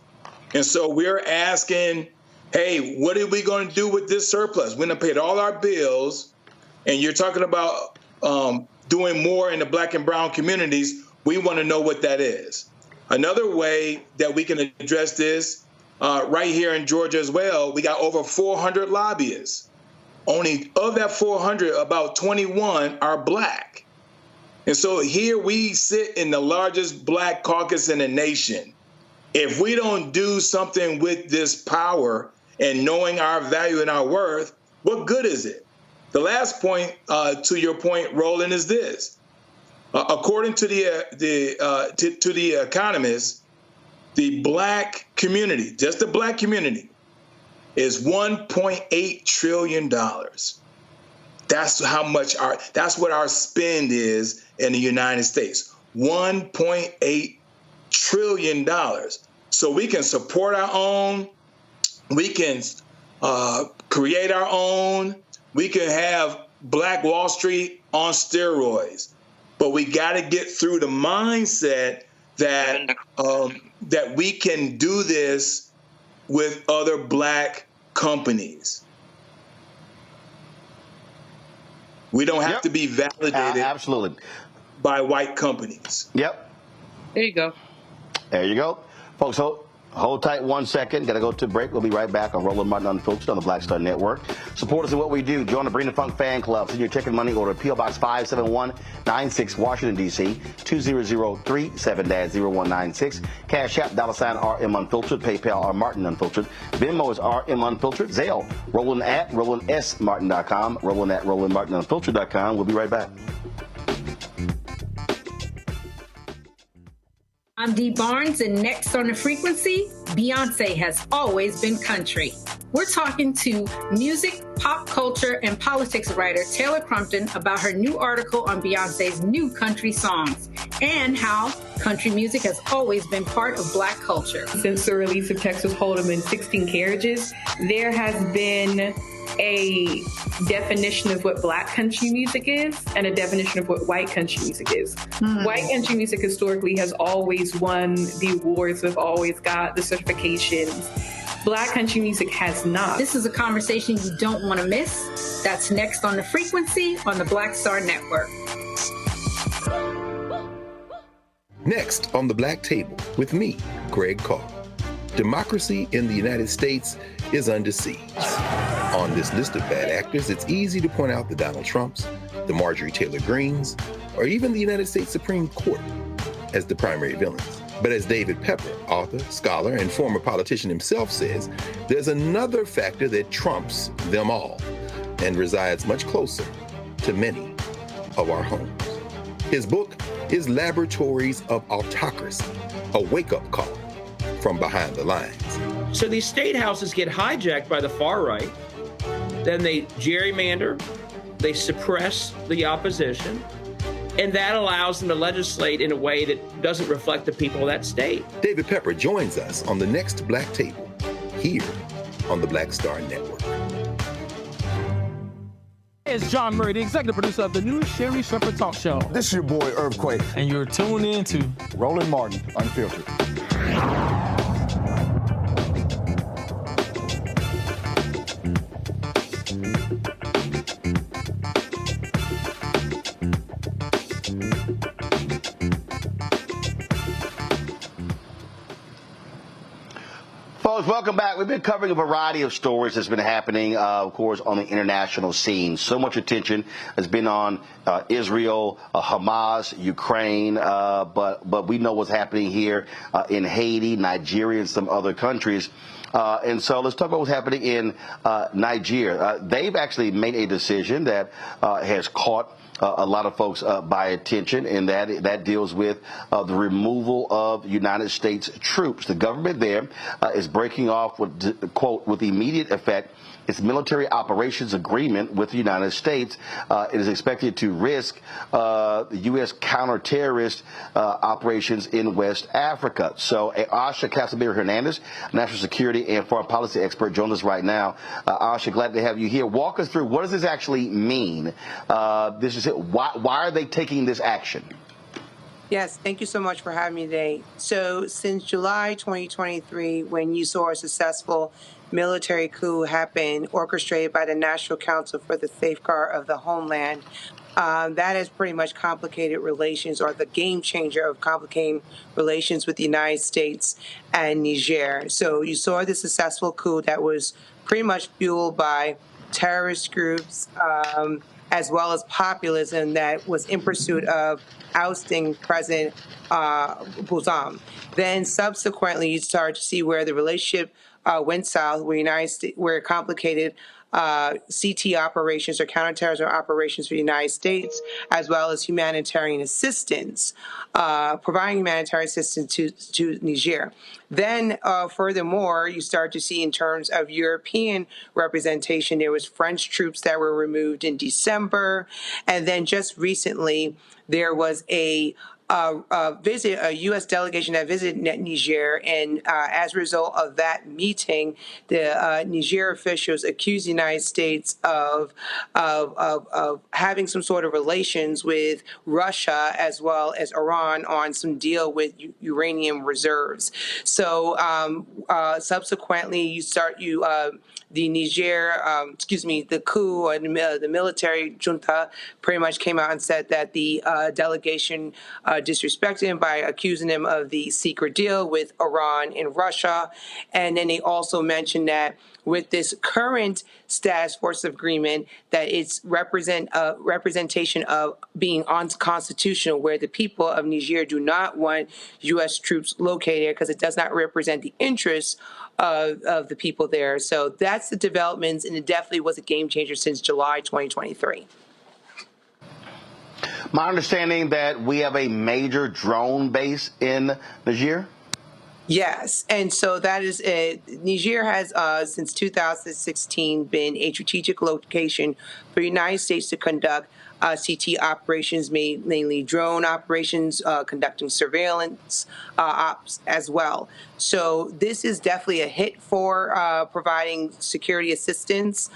And so we're asking, hey, what are we going to do with this surplus? We're going to pay all our bills, and you're talking about doing more in the Black and brown communities. We want to know what that is. Another way that we can address this, right here in Georgia as well, we got over 400 lobbyists. Only of that 400, about 21 are Black. And so here we sit in the largest Black caucus in the nation. If we don't do something with this power and knowing our value and our worth, what good is it? The last point, to your point, Roland, is this. According to the economists, the Black community, just the Black community, is $1.8 trillion. That's how much that's what our spend is in the United States, $1.8 trillion. So we can support our own, we can create our own, we can have Black Wall Street on steroids. But we got to get through the mindset that that we can do this with other Black companies. We don't have to be validated absolutely by white companies. Yep. There you go. There you go. Folks, hold tight 1 second. Got to go to break. We'll be right back on Roland Martin Unfiltered on the Black Star Network. Support us in what we do. Join the Bring the Funk fan club. Send your check and money order to P.O. Box 57196, Washington, D.C. 20037-0196. Cash App, $RM Unfiltered. PayPal, R Martin Unfiltered. Venmo is RM Unfiltered. Zelle, Roland at RolandSMartin.com. Roland at RolandMartinUnfiltered.com. We'll be right back. I'm Dee Barnes, and next on The Frequency, Beyonce has always been country. We're talking to music, pop culture, and politics writer Taylor Crumpton about her new article on Beyonce's new country songs and how country music has always been part of Black culture. Since the release of Texas Hold'em and 16 Carriages, there has been a definition of what Black country music is and a definition of what white country music is. White country music historically has always won the awards, have always got the certifications. Black country music has not. This is a conversation you don't want to miss. That's next on The Frequency on the Black Star Network. Next on the Black Table with me, Greg Carr. Democracy in the United States is under siege. On this list of bad actors, it's easy to point out the Donald Trumps, the Marjorie Taylor Greens, or even the United States Supreme Court as the primary villains. But as David Pepper, author, scholar, and former politician himself says, there's another factor that trumps them all and resides much closer to many of our homes. His book is Laboratories of Autocracy, a wake-up call from behind the lines. So these state houses get hijacked by the far right, then they gerrymander, they suppress the opposition, and that allows them to legislate in a way that doesn't reflect the people of that state. David Pepper joins us on the next Black Table, here on the Black Star Network. It's John Murray, the executive producer of the new Sherry Shepherd Talk Show. This is your boy, Earthquake. And you're tuned in to Roland Martin Unfiltered. Folks, welcome back. We've been covering a variety of stories that's been happening, of course, on the international scene. So much attention has been on Israel, Hamas, Ukraine, but we know what's happening here in Haiti, Nigeria, and some other countries. And so let's talk about what's happening in Niger. They've actually made a decision that has caught a lot of folks by attention, and that deals with the removal of United States troops. The government there is breaking off with, quote, with immediate effect its military operations agreement with the United States. It is expected to risk the U.S. counterterrorist operations in West Africa. So Asha Casimir Hernandez, national security and foreign policy expert, joins us right now. Asha, glad to have you here. Walk us through, what does this actually mean? Why are they taking this action? Yes, thank you so much for having me today. So since July 2023, when you saw a successful military coup happen orchestrated by the National Council for the Safeguard of the Homeland, that has pretty much complicated relations, or the game changer of complicating relations with the United States and Niger. So you saw the successful coup that was pretty much fueled by terrorist groups, as well as populism that was in pursuit of ousting President Bouzum. Then subsequently, you start to see where the relationship went south, where complicated CT operations, or counterterrorism operations for the United States, as well as humanitarian assistance, providing humanitarian assistance to Niger. Then, furthermore, you start to see in terms of European representation, there was French troops that were removed in December, and then just recently there was a U.S. delegation that visited Niger, and as a result of that meeting, the Niger officials accused the United States of having some sort of relations with Russia as well as Iran on some deal with uranium reserves. So subsequently, the Niger, the coup, or the military junta pretty much came out and said that the delegation disrespected him by accusing him of the secret deal with Iran and Russia. And then they also mentioned that with this current status force agreement, that it's representation of being unconstitutional, where the people of Niger do not want U.S. troops located there because it does not represent the interests of the people there. So that's the developments, and it definitely was a game changer since July 2023. My understanding that we have a major drone base in Niger? Yes, and so that is Niger has since 2016 been a strategic location for the United States to conduct CT operations, mainly drone operations, conducting surveillance ops as well. So this is definitely a hit for providing security assistance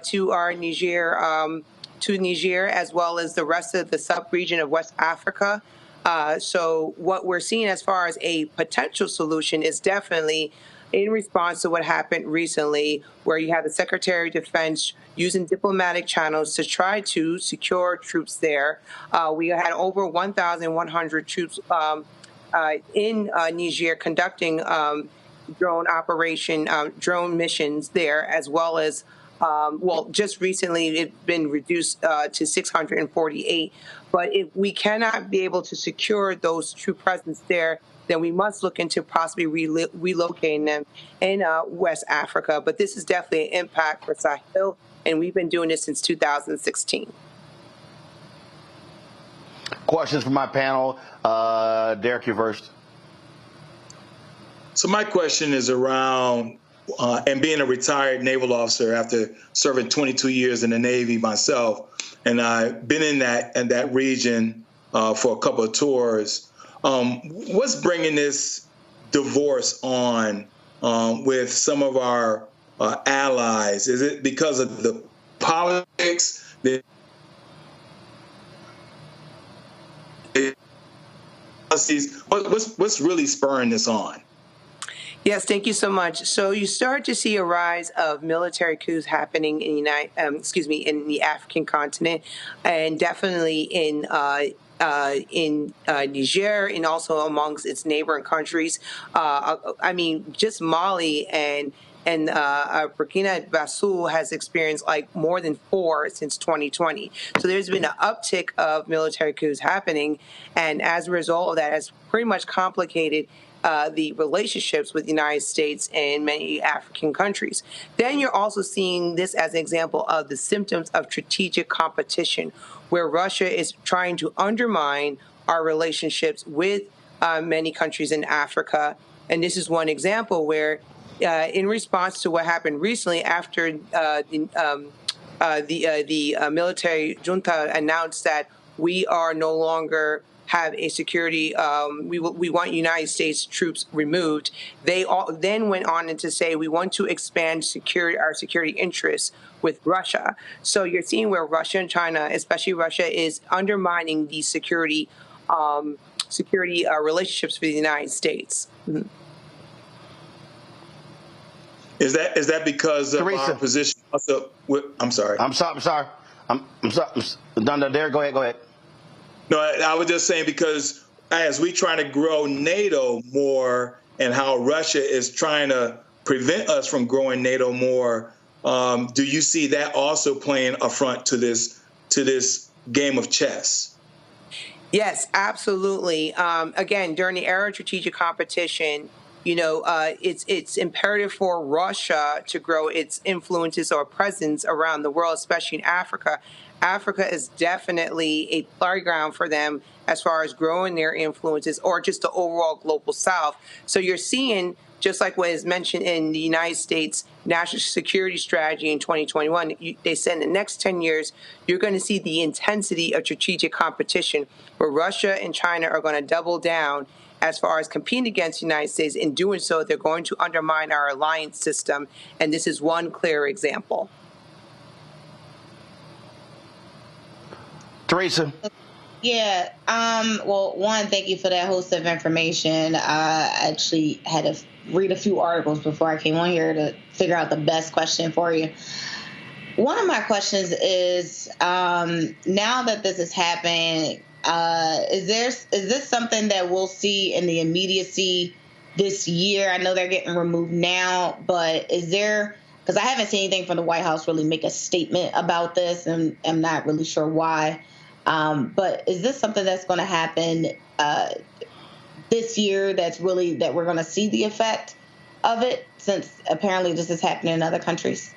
to our Niger, as well as the rest of the sub-region of West Africa. So what we're seeing as far as a potential solution is definitely in response to what happened recently, where you have the Secretary of Defense using diplomatic channels to try to secure troops there. We had over 1,100 troops in Niger conducting drone missions there, as well as just recently it's been reduced to 648. But if we cannot be able to secure those true presence there, then we must look into possibly relocating them in West Africa. But this is definitely an impact for Sahel, and we've been doing this since 2016. Questions from my panel. Derek, you're first. So my question is around, and being a retired naval officer after serving 22 years in the Navy myself, and I've been in that region for a couple of tours. What's bringing this divorce on with some of our allies? Is it because of the politics? What's really spurring this on? Yes, thank you so much. So you start to see a rise of military coups happening in the African continent, and definitely in Niger, and also amongst its neighboring countries. Just Mali and Burkina Faso has experienced like more than 4 since 2020. So there's been an uptick of military coups happening, and as a result of that, has pretty much complicated the relationships with the United States and many African countries. Then you're also seeing this as an example of the symptoms of strategic competition, where Russia is trying to undermine our relationships with many countries in Africa. And this is one example where in response to what happened recently after the military junta announced that we are no longer have a security, we want United States troops removed. They all then went on to say we want to expand our security interests with Russia. So you're seeing where Russia and China, especially Russia, is undermining these security relationships for the United States. Mm-hmm. Is that because of Teresa. our position? I'm sorry. I'm sorry. No, Derek, go ahead. No, I was just saying because as we try to grow NATO more and how Russia is trying to prevent us from growing NATO more, do you see that also playing a front to this game of chess? Yes, absolutely. Again, during the era of strategic competition, it's imperative for Russia to grow its influences or presence around the world, especially in Africa. Africa is definitely a playground for them as far as growing their influences or just the overall global South. So you're seeing, just like what is mentioned in the United States National Security Strategy in 2021, they said in the next 10 years, you're going to see the intensity of strategic competition where Russia and China are going to double down as far as competing against the United States. In doing so, they're going to undermine our alliance system. And this is one clear example. Teresa. Yeah. Well, one, thank you for that host of information. I actually had to read a few articles before I came on here to figure out the best question for you. One of my questions is, now that this has happened, is this something that we'll see in the immediacy this year? I know they're getting removed now, but is there, because I haven't seen anything from the White House really make a statement about this, and I'm not really sure why. But is this something that's going to happen this year that we're going to see the effect of it, since apparently this is happening in other countries?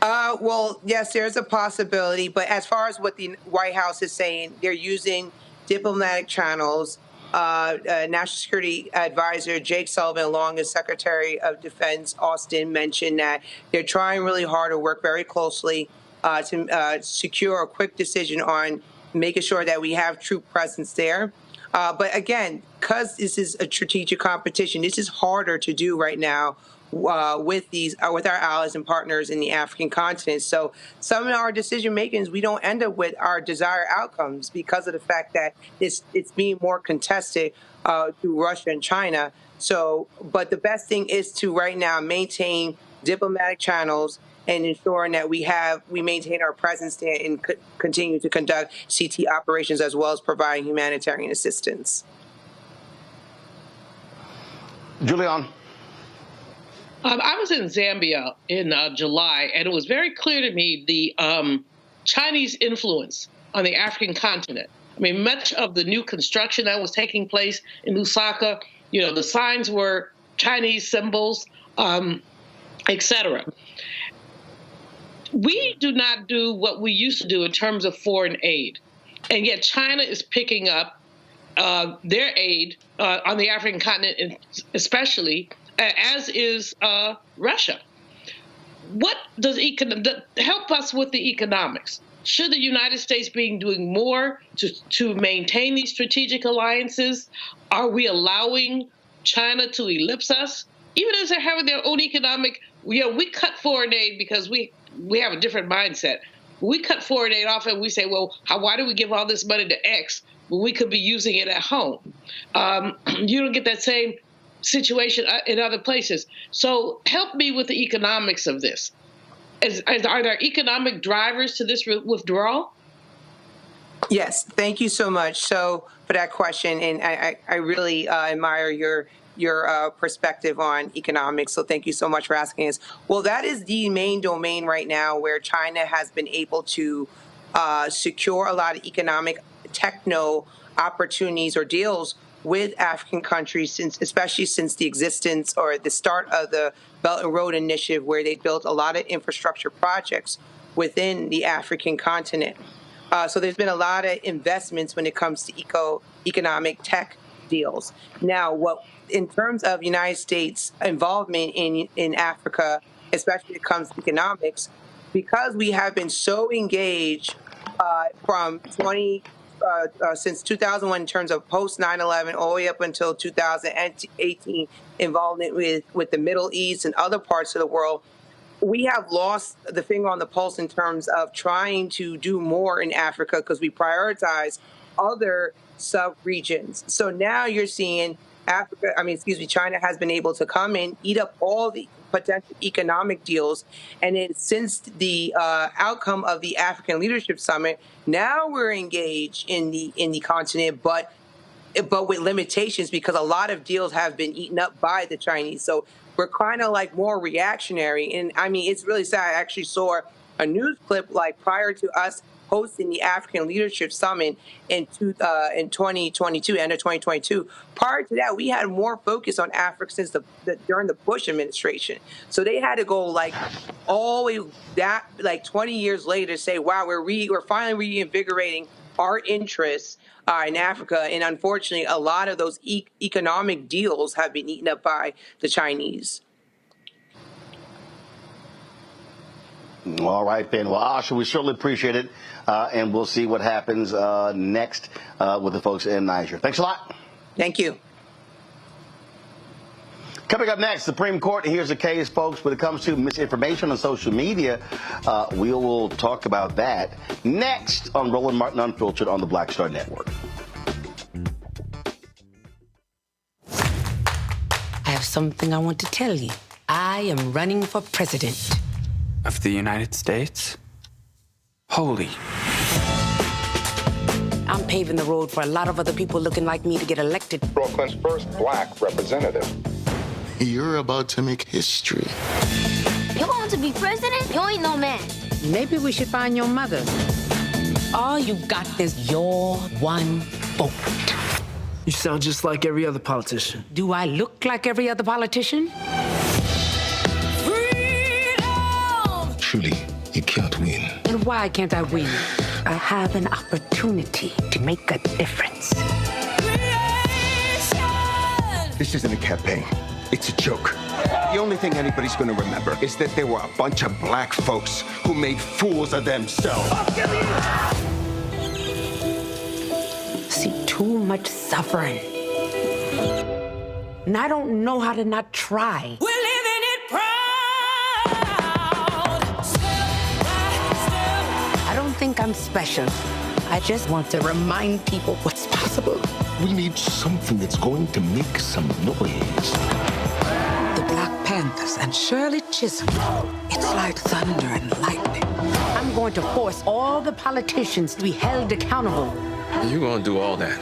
Well, yes, there's a possibility. But as far as what the White House is saying, they're using diplomatic channels. National Security Advisor Jake Sullivan, along with Secretary of Defense Austin, mentioned that they're trying really hard to work very closely to secure a quick decision on making sure that we have troop presence there. But again, because this is a strategic competition, this is harder to do right now with our allies and partners in the African continent. So some of our decision makings, we don't end up with our desired outcomes because of the fact that it's being more contested through Russia and China. So, but the best thing is to right now maintain diplomatic channels and ensuring that we maintain our presence there and continue to conduct CT operations as well as providing humanitarian assistance. Julian. I was in Zambia in July, and it was very clear to me the Chinese influence on the African continent. I mean, much of the new construction that was taking place in Lusaka, the signs were Chinese symbols, etc. We do not do what we used to do in terms of foreign aid, and yet China is picking up their aid on the African continent, especially, as is Russia. What does help us with the economics? Should the United States be doing more to maintain these strategic alliances? Are we allowing China to ellipse us? Even as they're having their own economic, we cut foreign aid because we have a different mindset. We cut foreign aid off and we say, well, why do we give all this money to X when we could be using it at home? You don't get that same situation in other places. So help me with the economics of this. Are there economic drivers to this withdrawal? Yes, thank you so much for that question, and I really admire your perspective on economics. So thank you so much for asking us. Well, that is the main domain right now where China has been able to secure a lot of economic techno opportunities or deals with African countries, especially since the existence or the start of the Belt and Road Initiative, where they built a lot of infrastructure projects within the African continent. So there's been a lot of investments when it comes to economic tech deals. Now, in terms of United States involvement in Africa, especially when it comes to economics, because we have been so engaged since 2001 in terms of post 9/11 all the way up until 2018 involvement with the Middle East and other parts of the world, we have lost the finger on the pulse in terms of trying to do more in Africa because we prioritize other sub-regions. So now you're seeing China has been able to come in, eat up all the potential economic deals. And then since the outcome of the African Leadership Summit, now we're engaged in the continent, but with limitations because a lot of deals have been eaten up by the Chinese. So we're kind of like more reactionary. And I mean, it's really sad. I actually saw a news clip like prior to us hosting the African Leadership Summit in 2022, end of 2022. Prior to that, we had more focus on Africa since during the Bush administration. So they had to go like all the way that like 20 years later to say, wow, we're finally reinvigorating our interests in Africa. And unfortunately, a lot of those economic deals have been eaten up by the Chinese. All right, then. Well, Asha, we certainly appreciate it. And we'll see what happens next with the folks in Niger. Thanks a lot. Thank you. Coming up next, Supreme Court hears a case, folks, when it comes to misinformation on social media. We will talk about that next on Roland Martin Unfiltered on the Black Star Network. I have something I want to tell you. I am running for president. Of the United States? Holy. I'm paving the road for a lot of other people looking like me to get elected. Brooklyn's first black representative. You're about to make history. You want to be president? You ain't no man. Maybe we should find your mother. All you got is your one vote. You sound just like every other politician. Do I look like every other politician? Truly, you can't win. And why can't I win? I have an opportunity to make a difference. This isn't a campaign. It's a joke. The only thing anybody's going to remember is that there were a bunch of black folks who made fools of themselves. See too much suffering. And I don't know how to not try. We're living it proud. I don't think I'm special. I just want to remind people what's possible. We need something that's going to make some noise. The Black Panthers and Shirley Chisholm. It's like thunder and lightning. I'm going to force all the politicians to be held accountable. You're gonna do all that.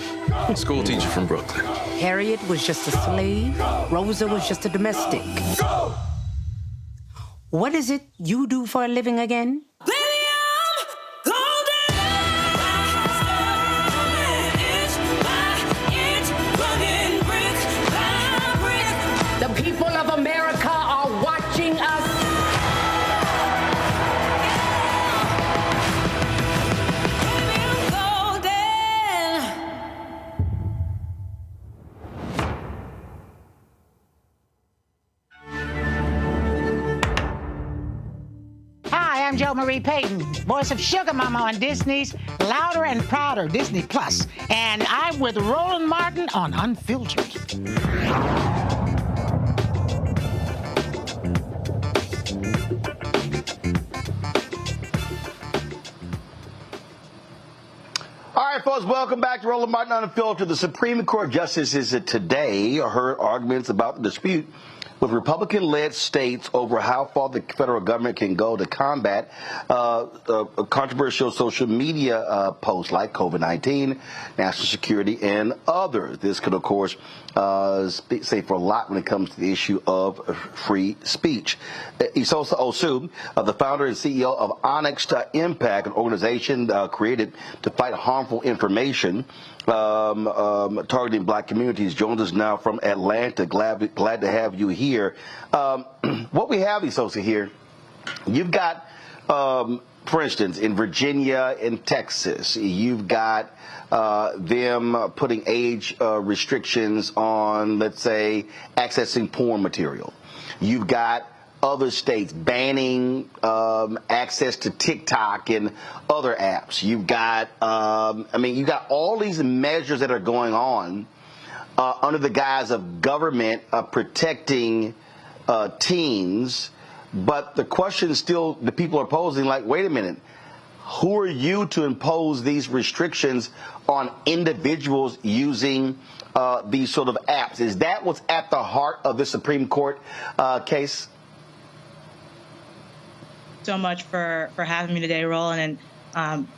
School teacher from Brooklyn. Harriet was just a slave. Rosa was just a domestic. Go! What is it you do for a living again? The people of America are watching us. Hi, I'm Jo Marie Payton, voice of Sugar Mama on Disney's Louder and Prouder Disney Plus, and I'm with Roland Martin on Unfiltered. All right, folks, welcome back to Roland Martin Unfiltered. The Supreme Court justices today heard arguments about the dispute with Republican-led states over how far the federal government can go to combat controversial social media posts like COVID-19, national security, and others. This could, of course, say for a lot when it comes to the issue of free speech. Isosa Osu, the founder and CEO of Onyx Impact, an organization created to fight harmful information targeting black communities, joins us now from Atlanta. Glad to have you here. What we have, Isosa, here, you've got for instance, in Virginia and Texas, you've got them putting age restrictions on, let's say, accessing porn material. You've got other states banning access to TikTok and other apps. You've got, you've got all these measures that are going on under the guise of government protecting teens. But the question is still, the people are posing like, wait a minute, who are you to impose these restrictions on individuals using these sort of apps? Is that what's at the heart of the Supreme Court case? So much for having me today, Roland. And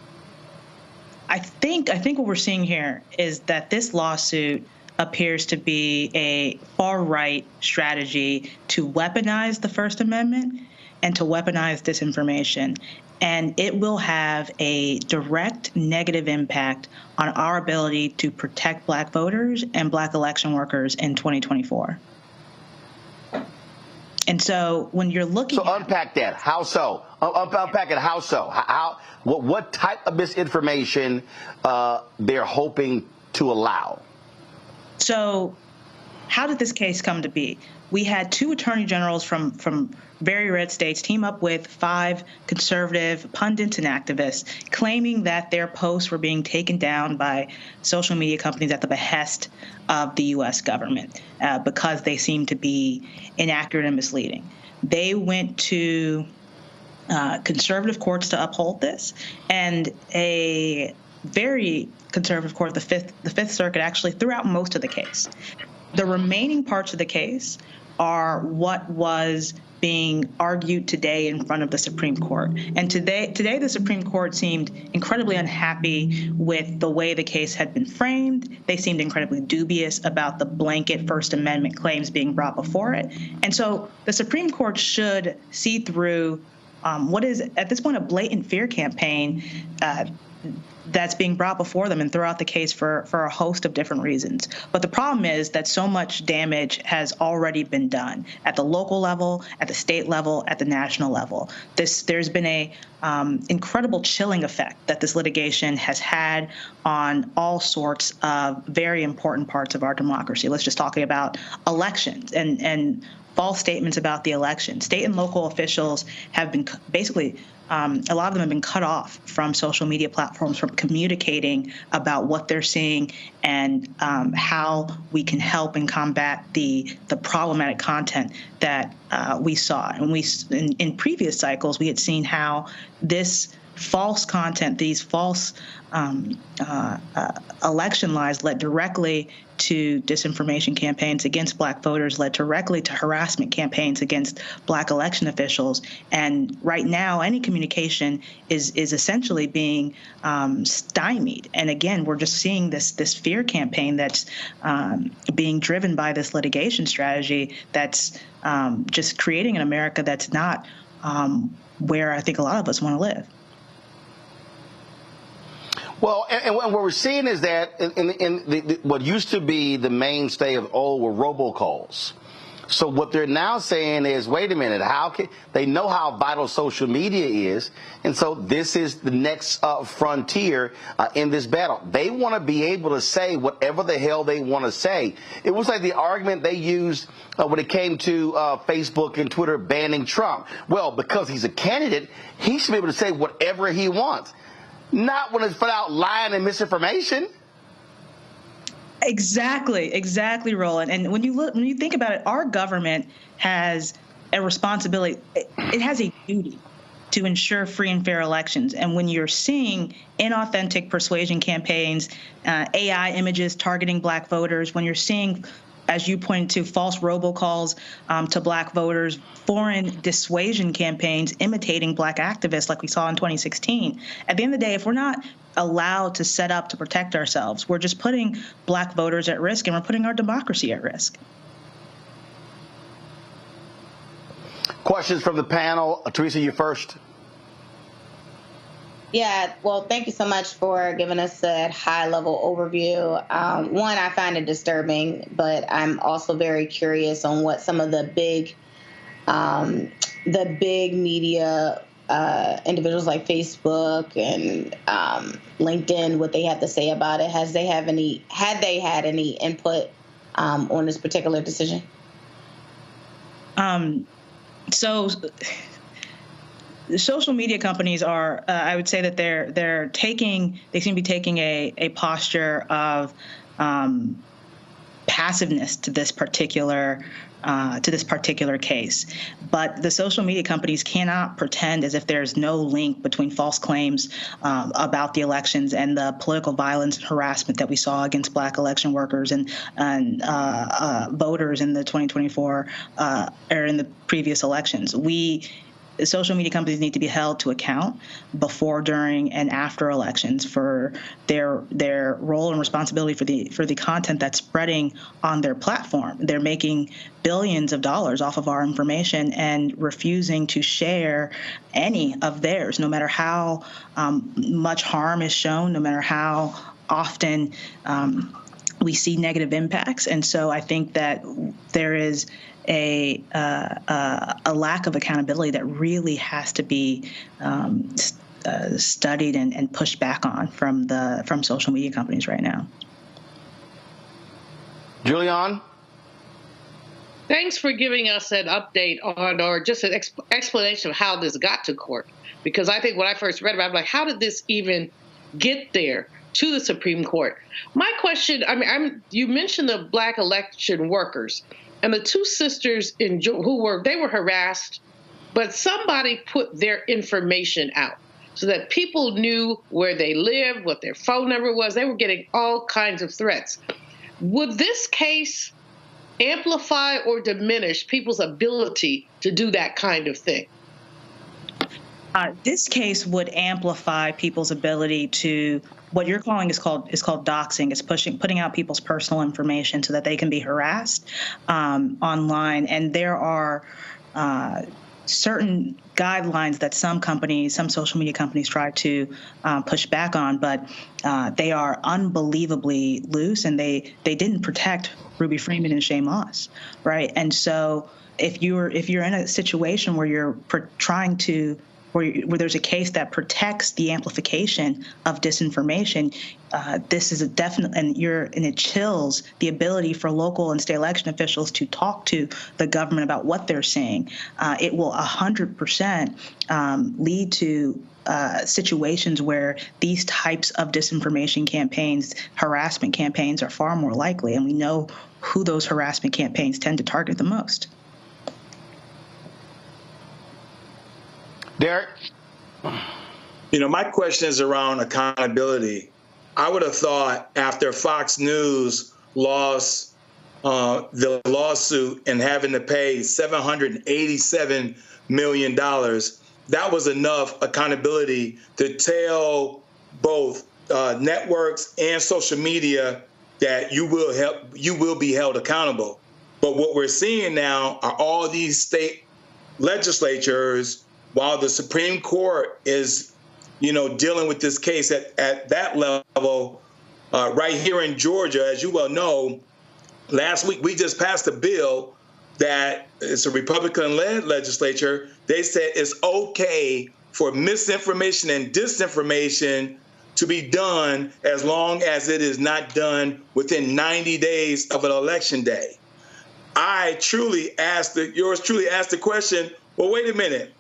I think what we're seeing here is that this lawsuit appears to be a far-right strategy to weaponize the First Amendment and to weaponize disinformation. And it will have a direct negative impact on our ability to protect Black voters and Black election workers in 2024. And so when you're looking at... So unpack that. How so? Unpack it. How so? What type of misinformation they're hoping to allow? So how did this case come to be? We had two attorney generals from very red states team up with 5 conservative pundits and activists claiming that their posts were being taken down by social media companies at the behest of the U.S. government because they seemed to be inaccurate and misleading. They went to conservative courts to uphold this, and a very conservative court, the Fifth Circuit, actually threw out most of the case. The remaining parts of the case are what was being argued today in front of the Supreme Court. And today the Supreme Court seemed incredibly unhappy with the way the case had been framed. They seemed incredibly dubious about the blanket First Amendment claims being brought before it. And so the Supreme Court should see through what is, at this point, a blatant fear campaign that's being brought before them and throw out the case for a host of different reasons. But the problem is that so much damage has already been done at the local level, at the state level, at the national level. There's been a incredible chilling effect that this litigation has had on all sorts of very important parts of our democracy. Let's just talk about elections and false statements about the election. State and local officials have been basically a lot of them have been cut off from social media platforms from communicating about what they're seeing and how we can help and combat the problematic content that we saw. And in previous cycles, we had seen how this false content, these false election lies led directly to disinformation campaigns against Black voters, led directly to harassment campaigns against Black election officials. And right now, any communication is essentially being stymied. And again, we're just seeing this fear campaign that's being driven by this litigation strategy that's just creating an America that's not where I think a lot of us want to live. Well, and what we're seeing is that in what used to be the mainstay of old were robocalls. So what they're now saying is, wait a minute, they know how vital social media is, and so this is the next frontier in this battle. They want to be able to say whatever the hell they want to say. It was like the argument they used when it came to Facebook and Twitter banning Trump. Well, because he's a candidate, he should be able to say whatever he wants. Not when it's put out lying and misinformation. Exactly, Roland. And when you think about it, our government has a responsibility. It has a duty to ensure free and fair elections. And when you're seeing inauthentic persuasion campaigns, AI images targeting Black voters, when you're seeing, as you pointed to, false robocalls to Black voters, foreign dissuasion campaigns imitating Black activists like we saw in 2016. At the end of the day, if we're not allowed to set up to protect ourselves, we're just putting Black voters at risk and we're putting our democracy at risk. Questions from the panel. Teresa, you first. Yeah, well, thank you so much for giving us that high-level overview. One, I find it disturbing, but I'm also very curious on what some of the big media individuals like Facebook and LinkedIn, what they have to say about it? Had they had any input on this particular decision? So social media companies are, I would say that they seem to be taking a posture of passiveness to this particular case. But the social media companies cannot pretend as if there's no link between false claims about the elections and the political violence and harassment that we saw against Black election workers and voters in the 2024 or in the previous elections. Social media companies need to be held to account before, during, and after elections for their role and responsibility for the content that's spreading on their platform. They're making billions of dollars off of our information and refusing to share any of theirs, no matter how much harm is shown, no matter how often we see negative impacts. And so I think that there is a lack of accountability that really has to be studied and pushed back on from social media companies right now. Julian? Thanks for giving us an update on, or just an explanation of how this got to court. Because I think when I first read about it, I'm like, how did this even get there to the Supreme Court? My question, you mentioned the Black election workers. And the two sisters who were harassed, but somebody put their information out so that people knew where they lived, what their phone number was. They were getting all kinds of threats. Would this case amplify or diminish people's ability to do that kind of thing? This case would amplify people's ability to, what you're calling is called doxing. It's putting out people's personal information so that they can be harassed online. And there are certain guidelines that some social media companies try to push back on, but they are unbelievably loose, and they didn't protect Ruby Freeman and Shay Moss, right? And so if you're in a situation where you're trying to where there's a case that protects the amplification of disinformation, this is a definite, and it chills the ability for local and state election officials to talk to the government about what they're seeing. It will 100% lead to situations where these types of disinformation campaigns, harassment campaigns, are far more likely, and we know who those harassment campaigns tend to target the most. Derek? My question is around accountability. I would have thought after Fox News lost the lawsuit and having to pay $787 million, that was enough accountability to tell both networks and social media that you will be held accountable. But what we're seeing now are all these state legislatures, while the Supreme Court is, dealing with this case at that level, right here in Georgia, as you well know, last week we just passed a bill that it's a Republican-led legislature. They said it's okay for misinformation and disinformation to be done as long as it is not done within 90 days of an election day. Yours truly asked the question, well, wait a minute.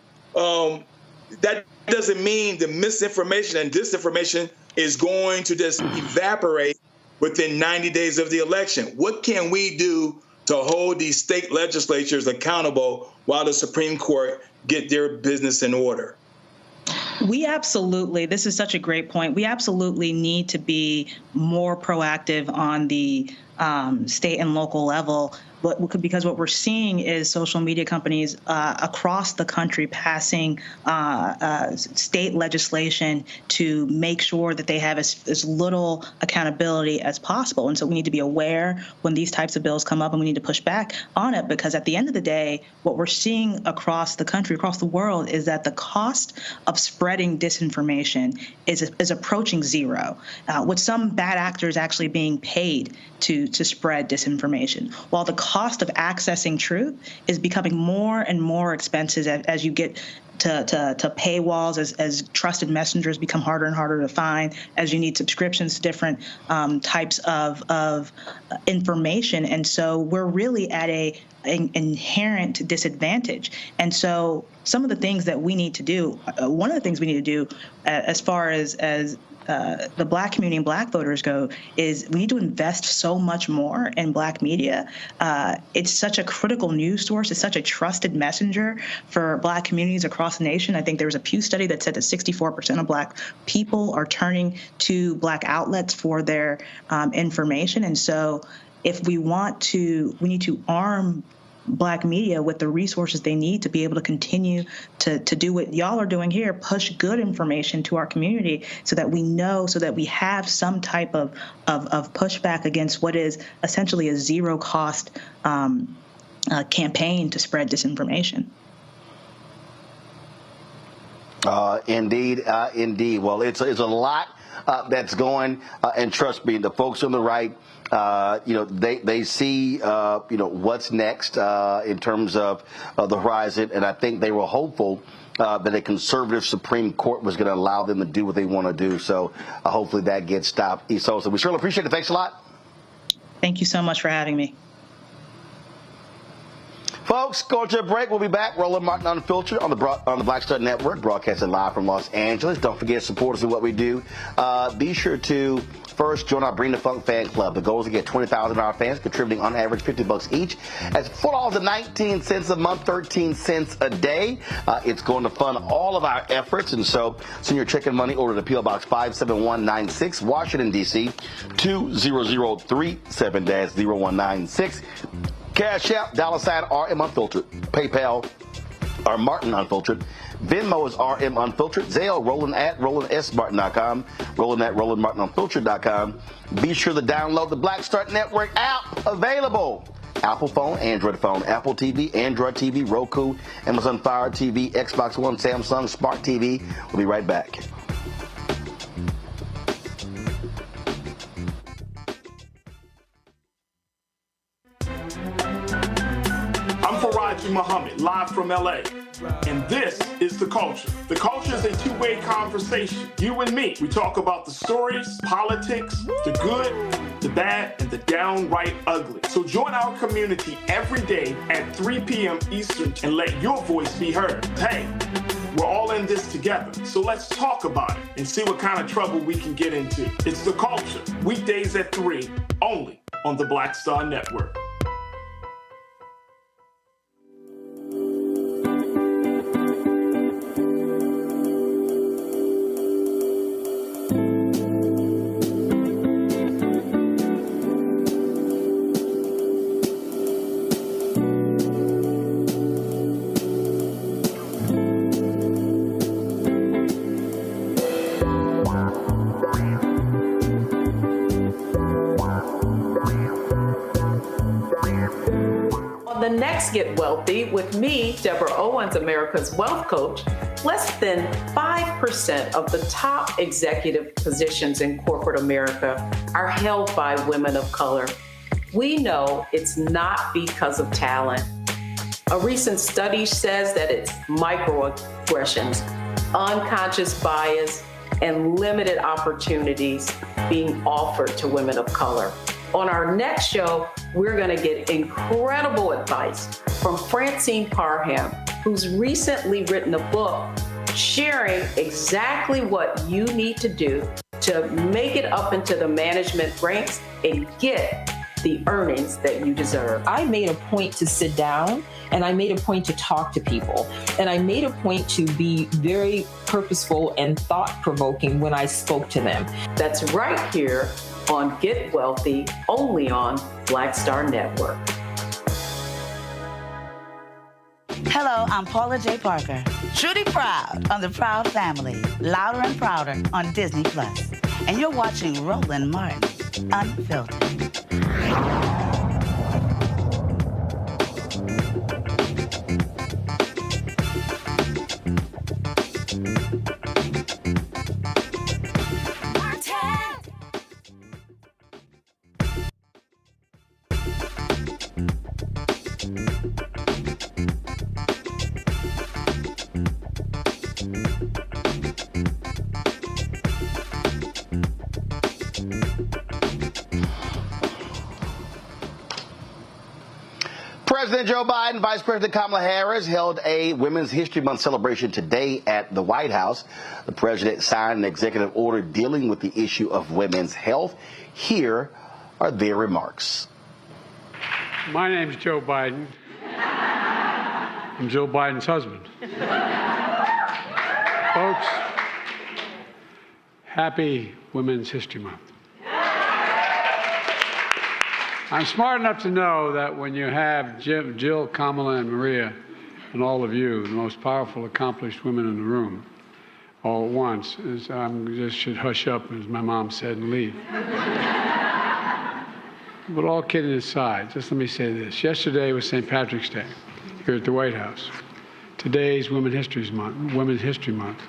That doesn't mean the misinformation and disinformation is going to just evaporate within 90 days of the election. What can we do to hold these state legislatures accountable while the Supreme Court get their business in order? This is such a great point. We absolutely need to be more proactive on the state and local level, because what we're seeing is social media companies across the country passing state legislation to make sure that they have as little accountability as possible. And so we need to be aware when these types of bills come up, and we need to push back on it, because at the end of the day, what we're seeing across the country, across the world, is that the cost of spreading disinformation is approaching zero, with some bad actors actually being paid to spread disinformation, while the cost of accessing truth is becoming more and more expensive as you get to paywalls as trusted messengers become harder and harder to find, as you need subscriptions to different types of information. And so we're really at an inherent disadvantage. And so some of the things that we need to do, one of the things we need to do as far as the Black community and Black voters go, is we need to invest so much more in Black media. It's such a critical news source. It's such a trusted messenger for Black communities across the nation. I think there was a Pew study that said that 64% of Black people are turning to Black outlets for their information. And so if we need to arm Black media with the resources they need to be able to continue to do what y'all are doing here, push good information to our community so that we know, so that we have some type of pushback against what is essentially a zero cost campaign to spread disinformation. Indeed. Well, it's a lot that's going, and trust me, the folks on the right, they see, what's next in terms of the horizon, and I think they were hopeful that a conservative Supreme Court was going to allow them to do what they want to do. So hopefully that gets stopped. So we surely appreciate it. Thanks a lot. Thank you so much for having me. Folks, going to a break. We'll be back. Roland Martin Unfiltered on the Black Star Network, broadcasting live from Los Angeles. Don't forget, support us in what we do. Be sure to first join our Bring the Funk fan club. The goal is to get 20,000 of our fans contributing on average $50 each. That's $4.19 a month, 13 cents a day. It's going to fund all of our efforts, and so send your check and money order to P.O. Box 57196, Washington, D.C. 20037-0196. Cash App, $RM Unfiltered. PayPal, or Martin Unfiltered. Venmo is RM Unfiltered. Zelle, Roland at RolandSMartin.com. Roland at RolandMartinUnfiltered.com. Be sure to download the Black Star Network app, available. Apple phone, Android phone, Apple TV, Android TV, Roku, Amazon Fire TV, Xbox One, Samsung Smart TV. We'll be right back. Muhammad, live from LA. And this is The Culture. The Culture is a two-way conversation. You and me. We talk about the stories, politics, the good, the bad, and the downright ugly. So join our community every day at 3 p.m. Eastern and let your voice be heard. Hey, we're all in this together. So let's talk about it and see what kind of trouble we can get into. It's The Culture. Weekdays at 3, only on the Black Star Network. Get Wealthy with me, Deborah Owens, America's Wealth Coach. Less than 5% of the top executive positions in corporate America are held by women of color. We know it's not because of talent. A recent study says that it's microaggressions, unconscious bias, and limited opportunities being offered to women of color. On our next show, we're going to get incredible advice from Francine Parham, who's recently written a book sharing exactly what you need to do to make it up into the management ranks and get the earnings that you deserve. I made a point to sit down and I made a point to talk to people. And I made a point to be very purposeful and thought-provoking when I spoke to them. That's right here on Get Wealthy, only on Black Star Network. Hello, I'm Paula J. Parker. Truly proud on the Proud Family, Louder and Prouder on Disney+. And you're watching Roland Martin, Unfiltered. President Joe Biden, Vice President Kamala Harris held a Women's History Month celebration today at the White House. The president signed an executive order dealing with the issue of women's health. Here are their remarks. My name's Joe Biden. I'm Joe Biden's husband. Folks, happy Women's History Month. I'm smart enough to know that when you have Jill, Kamala, and Maria, and all of you, the most powerful, accomplished women in the room, all at once, I just should hush up, as my mom said, and leave. But all kidding aside, just let me say this. Yesterday was St. Patrick's Day here at the White House. Today's Women's History Month.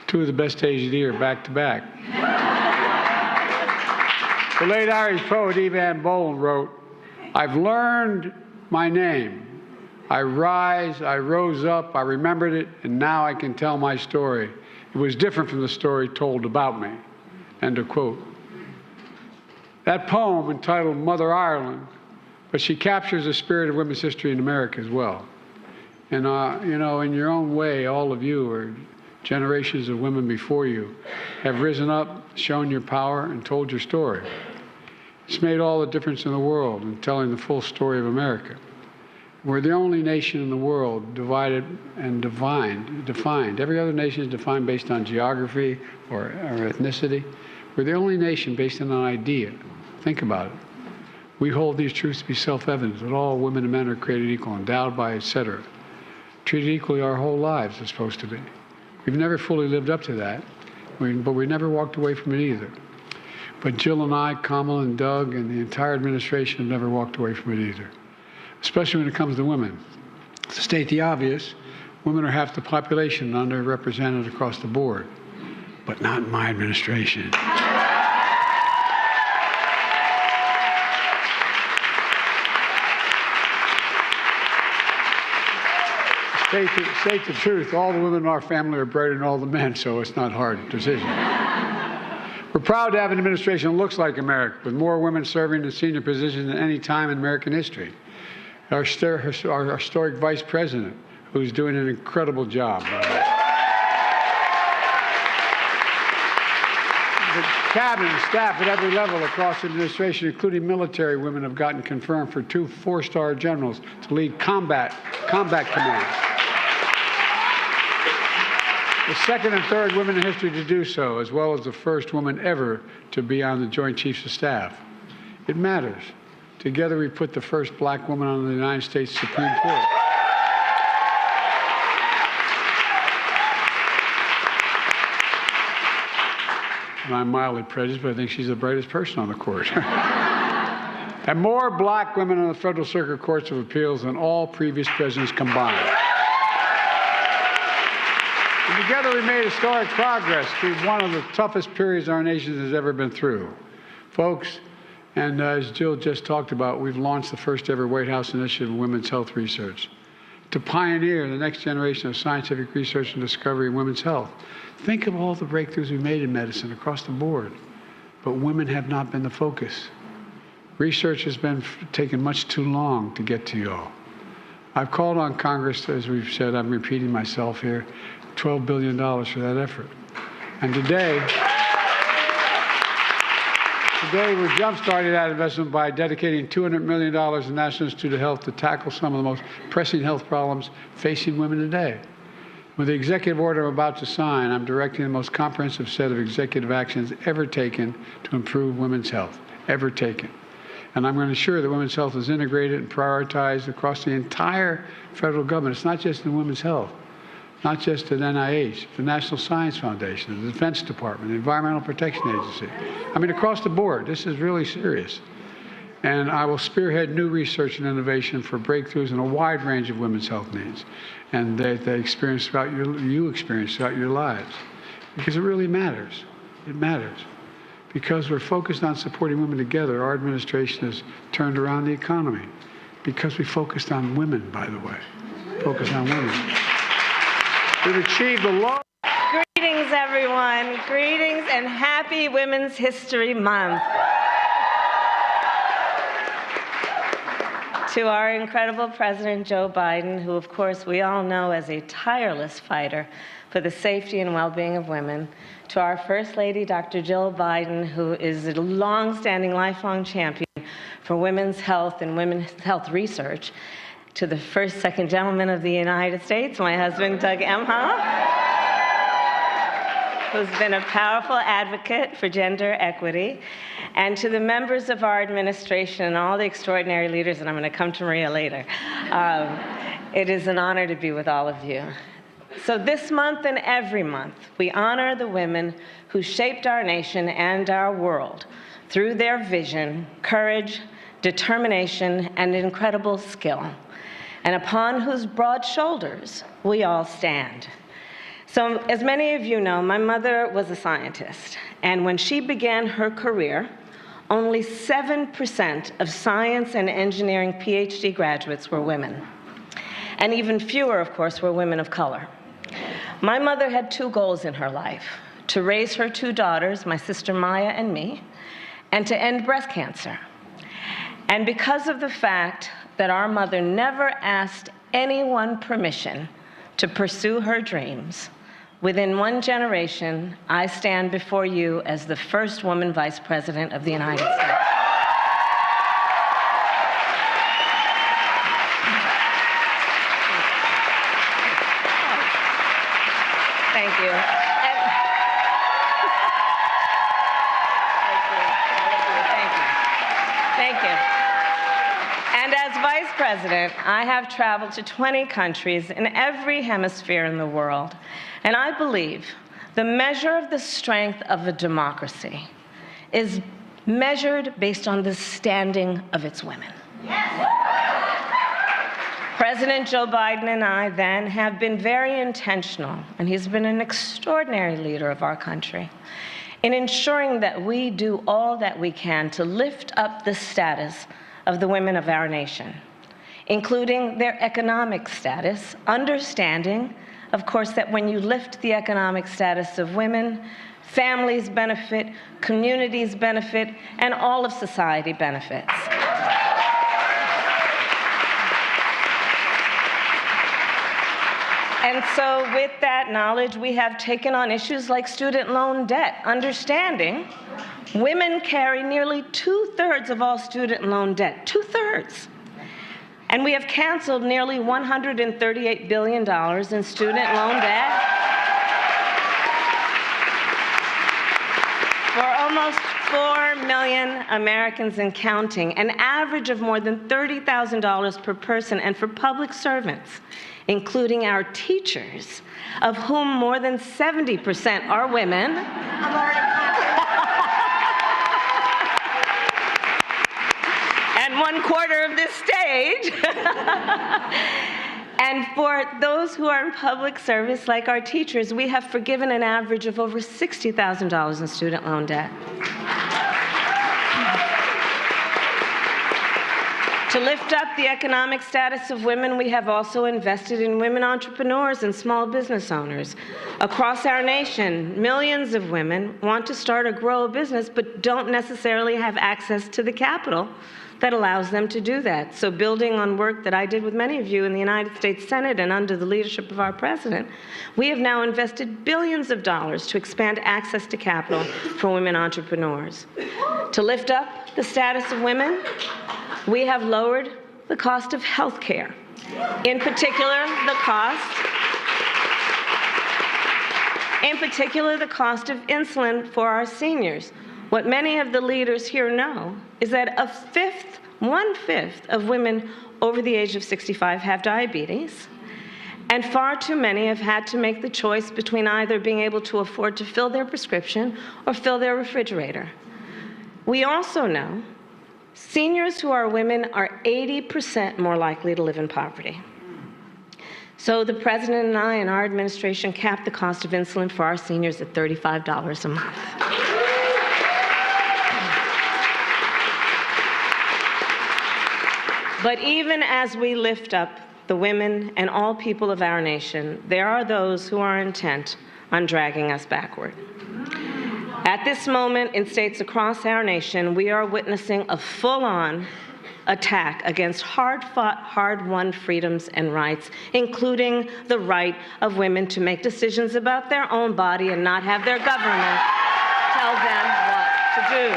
Two of the best days of the year, back to back. The late Irish poet Evan Boland wrote, "I've learned my name. I rose up, I remembered it, and now I can tell my story. It was different from the story told about me." End of quote. That poem entitled Mother Ireland, but she captures the spirit of women's history in America as well. And, you know, in your own way, all of you, or generations of women before you, have risen up, shown your power, and told your story. It's made all the difference in the world in telling the full story of America. We're the only nation in the world divided and defined. Every other nation is defined based on geography or ethnicity. We're the only nation based on an idea. Think about it. We hold these truths to be self-evident, that all women and men are created equal, endowed by, etc. Treated equally our whole lives are supposed to be. We've never fully lived up to that, but we never walked away from it either. But Jill and I, Kamala and Doug, and the entire administration have never walked away from it either, especially when it comes to women. To state the obvious, women are half the population and underrepresented across the board, but not in my administration. State the truth, all the women in our family are brighter than all the men, so it's not a hard decision. We're proud to have an administration that looks like America, with more women serving in senior positions than any time in American history. Our historic vice president, who's doing an incredible job. The cabinet and staff at every level across the administration, including military women, have gotten confirmed for 2 4-star generals to lead combat commands. The second and third women in history to do so, as well as the first woman ever to be on the Joint Chiefs of Staff. It matters. Together we put the first black woman on the United States Supreme Court. And I'm mildly prejudiced, but I think she's the brightest person on the court. And more black women on the Federal Circuit Courts of Appeals than all previous presidents combined. And together we made historic progress through one of the toughest periods our nation has ever been through. Folks, and as Jill just talked about, we've launched the first ever White House initiative in women's health research to pioneer the next generation of scientific research and discovery in women's health. Think of all the breakthroughs we've made in medicine across the board, but women have not been the focus. Research has been taking much too long to get to you all. I've called on Congress, as we've said, I'm repeating myself here, $12 billion for that effort. And today we're jump-starting that investment by dedicating $200 million to the National Institute of Health to tackle some of the most pressing health problems facing women today. With the executive order I'm about to sign, I'm directing the most comprehensive set of executive actions ever taken to improve women's health, ever taken. And I'm going to ensure that women's health is integrated and prioritized across the entire federal government. It's not just in women's health, not just at NIH, the National Science Foundation, the Defense Department, the Environmental Protection Agency. I mean, across the board, this is really serious. And I will spearhead new research and innovation for breakthroughs in a wide range of women's health needs, and that you experience throughout your lives. Because it really matters. It matters. Because we're focused on supporting women together, our administration has turned around the economy. Because we focused on women, by the way. Focused on women. We've achieved a lot. Greetings, everyone. Greetings and happy Women's History Month. To our incredible President Joe Biden, who of course we all know as a tireless fighter for the safety and well-being of women. To our First Lady, Dr. Jill Biden, who is a long-standing, lifelong champion for women's health and women's health research. To the first, second gentleman of the United States, my husband, Doug Emhoff, who's been a powerful advocate for gender equity, and to the members of our administration and all the extraordinary leaders, and I'm going to come to Maria later. It is an honor to be with all of you. So this month and every month, we honor the women who shaped our nation and our world through their vision, courage, determination, and incredible skill, and upon whose broad shoulders we all stand. So, as many of you know, my mother was a scientist, and when she began her career, only 7% of science and engineering PhD graduates were women. And even fewer, of course, were women of color. My mother had two goals in her life: to raise her two daughters, my sister Maya and me, and to end breast cancer. And because of the fact that our mother never asked anyone permission to pursue her dreams, within one generation, I stand before you as the first woman vice president of the United States. Thank you. Thank you. And as vice president, I have traveled to 20 countries in every hemisphere in the world. And I believe the measure of the strength of a democracy is measured based on the standing of its women. Yes. President Joe Biden and I then have been very intentional, and he's been an extraordinary leader of our country, in ensuring that we do all that we can to lift up the status of the women of our nation, including their economic status, understanding, of course, that when you lift the economic status of women, families benefit, communities benefit, and all of society benefits. And so with that knowledge, we have taken on issues like student loan debt, understanding women carry nearly 2/3 of all student loan debt, 2/3. And we have canceled nearly $138 billion in student loan debt for almost 4 million Americans and counting, an average of more than $30,000 per person, and for public servants, including our teachers, of whom more than 70% are women. And 1/4 of this stage. And for those who are in public service, like our teachers, we have forgiven an average of over $60,000 in student loan debt. To lift up the economic status of women, we have also invested in women entrepreneurs and small business owners. Across our nation, millions of women want to start or grow a business, but don't necessarily have access to the capital that allows them to do that. So building on work that I did with many of you in the United States Senate and under the leadership of our president, we have now invested billions of dollars to expand access to capital for women entrepreneurs. To lift up the status of women, we have lowered the cost of health care. In particular, the cost of insulin for our seniors. What many of the leaders here know is that 1/5 of women over the age of 65 have diabetes, and far too many have had to make the choice between either being able to afford to fill their prescription or fill their refrigerator. We also know seniors who are women are 80% more likely to live in poverty. So the president and I and our administration capped the cost of insulin for our seniors at $35 a month. But even as we lift up the women and all people of our nation, there are those who are intent on dragging us backward. At this moment in states across our nation, we are witnessing a full-on attack against hard-fought, hard-won freedoms and rights, including the right of women to make decisions about their own body and not have their government tell them what to do.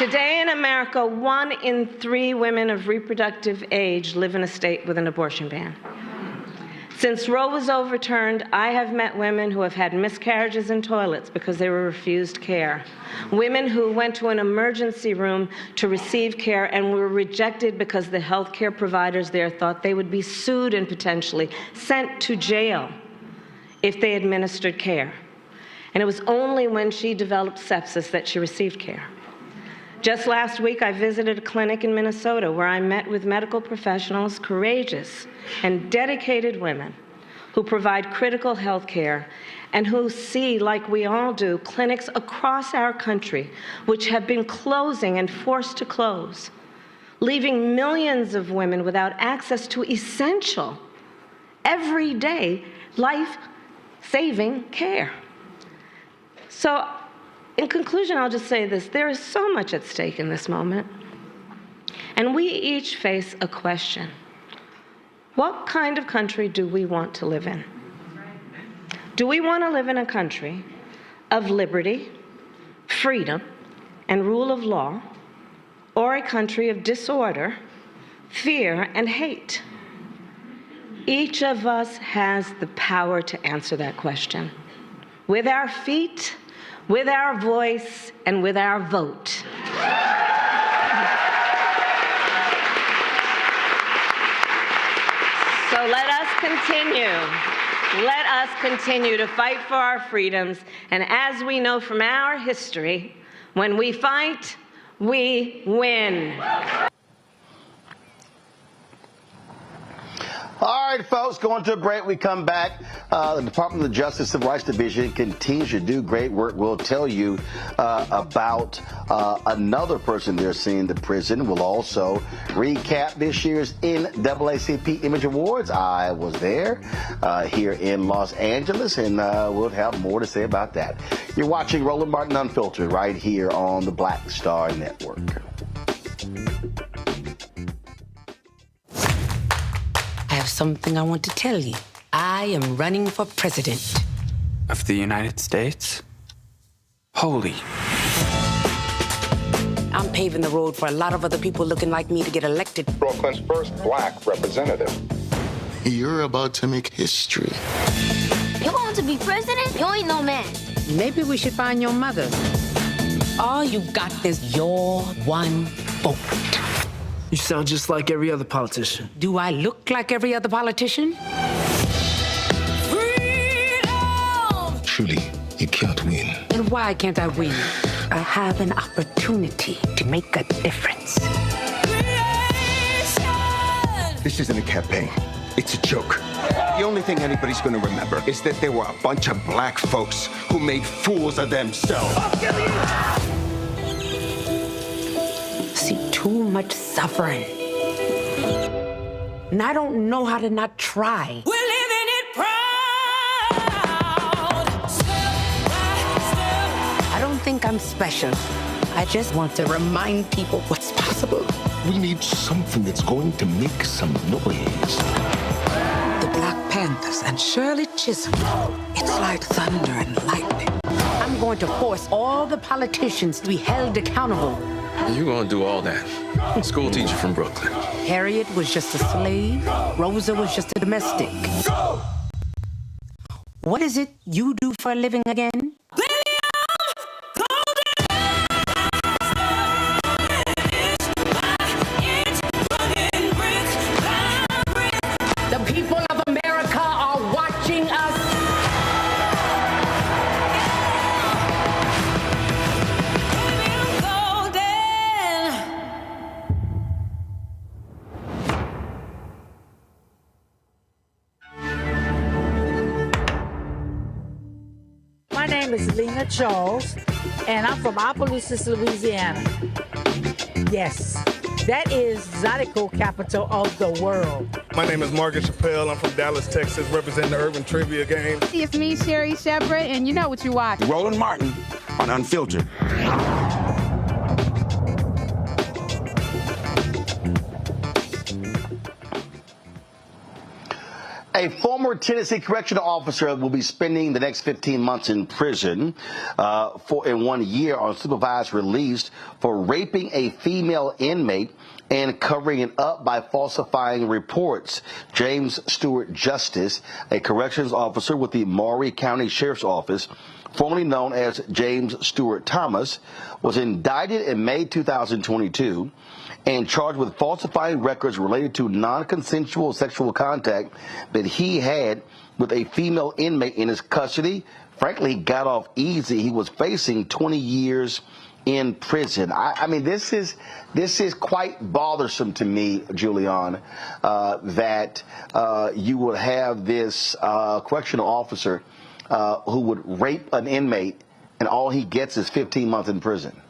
Today in America, 1 in 3 women of reproductive age live in a state with an abortion ban. Since Roe was overturned, I have met women who have had miscarriages in toilets because they were refused care. Women who went to an emergency room to receive care and were rejected because the healthcare providers there thought they would be sued and potentially sent to jail if they administered care. And it was only when she developed sepsis that she received care. Just last week, I visited a clinic in Minnesota where I met with medical professionals, courageous and dedicated women who provide critical health care and who see, like we all do, clinics across our country which have been closing and forced to close, leaving millions of women without access to essential, everyday, life-saving care. So, in conclusion, I'll just say this. There is so much at stake in this moment, and we each face a question. What kind of country do we want to live in? Do we want to live in a country of liberty, freedom, and rule of law, or a country of disorder, fear, and hate? Each of us has the power to answer that question. With our feet, with our voice, and with our vote. So let us continue to fight for our freedoms. And as we know from our history, when we fight, we win. All right, folks, going to a break. We come back. The Department of Justice Civil Rights Division continues to do great work. We'll tell you about another person they're seeing to prison. We'll also recap this year's NAACP Image Awards. I was there here in Los Angeles, and we'll have more to say about that. You're watching Roland Martin Unfiltered right here on the Black Star Network. I have something I want to tell you. I am running for president. Of the United States? Holy. I'm paving the road for a lot of other people looking like me to get elected. Brooklyn's first black representative. You're about to make history. You want to be president? You ain't no man. Maybe we should find your mother. All you got is your one vote. You sound just like every other politician. Do I look like every other politician? Freedom! Truly, you can't win. And why can't I win? I have an opportunity to make a difference. This isn't a campaign. It's a joke. The only thing anybody's going to remember is that there were a bunch of black folks who made fools of themselves. See too much suffering. And I don't know how to not try. We're living it proud. I don't think I'm special. I just want to remind people what's possible. We need something that's going to make some noise. The Black Panthers and Shirley Chisholm. It's like thunder and lightning. I'm going to force all the politicians to be held accountable. You're gonna do all that. School teacher from Brooklyn. Harriet was just a slave. Rosa was just a domestic. What is it you do for a living again? The people of America are watching us. My name is Lena Charles, and I'm from Opelousas, Louisiana. Yes, that is Zydeco capital of the world. My name is Margaret Chappelle. I'm from Dallas, Texas, representing the Urban Trivia Game. It's me, Sherry Shepard, and you know what you watch. Roland Martin on Unfiltered. A former Tennessee correctional officer will be spending the next 15 months in prison in 1 year on supervised release for raping a female inmate and covering it up by falsifying reports. James Stewart Justice, a corrections officer with the Maury County Sheriff's Office, formerly known as James Stewart Thomas, was indicted in May 2022 and charged with falsifying records related to non-consensual sexual contact that he had with a female inmate in his custody. Frankly, he got off easy. He was facing 20 years in prison. I mean, this is quite bothersome to me, Julian, that you would have this correctional officer who would rape an inmate and all he gets is 15 months in prison.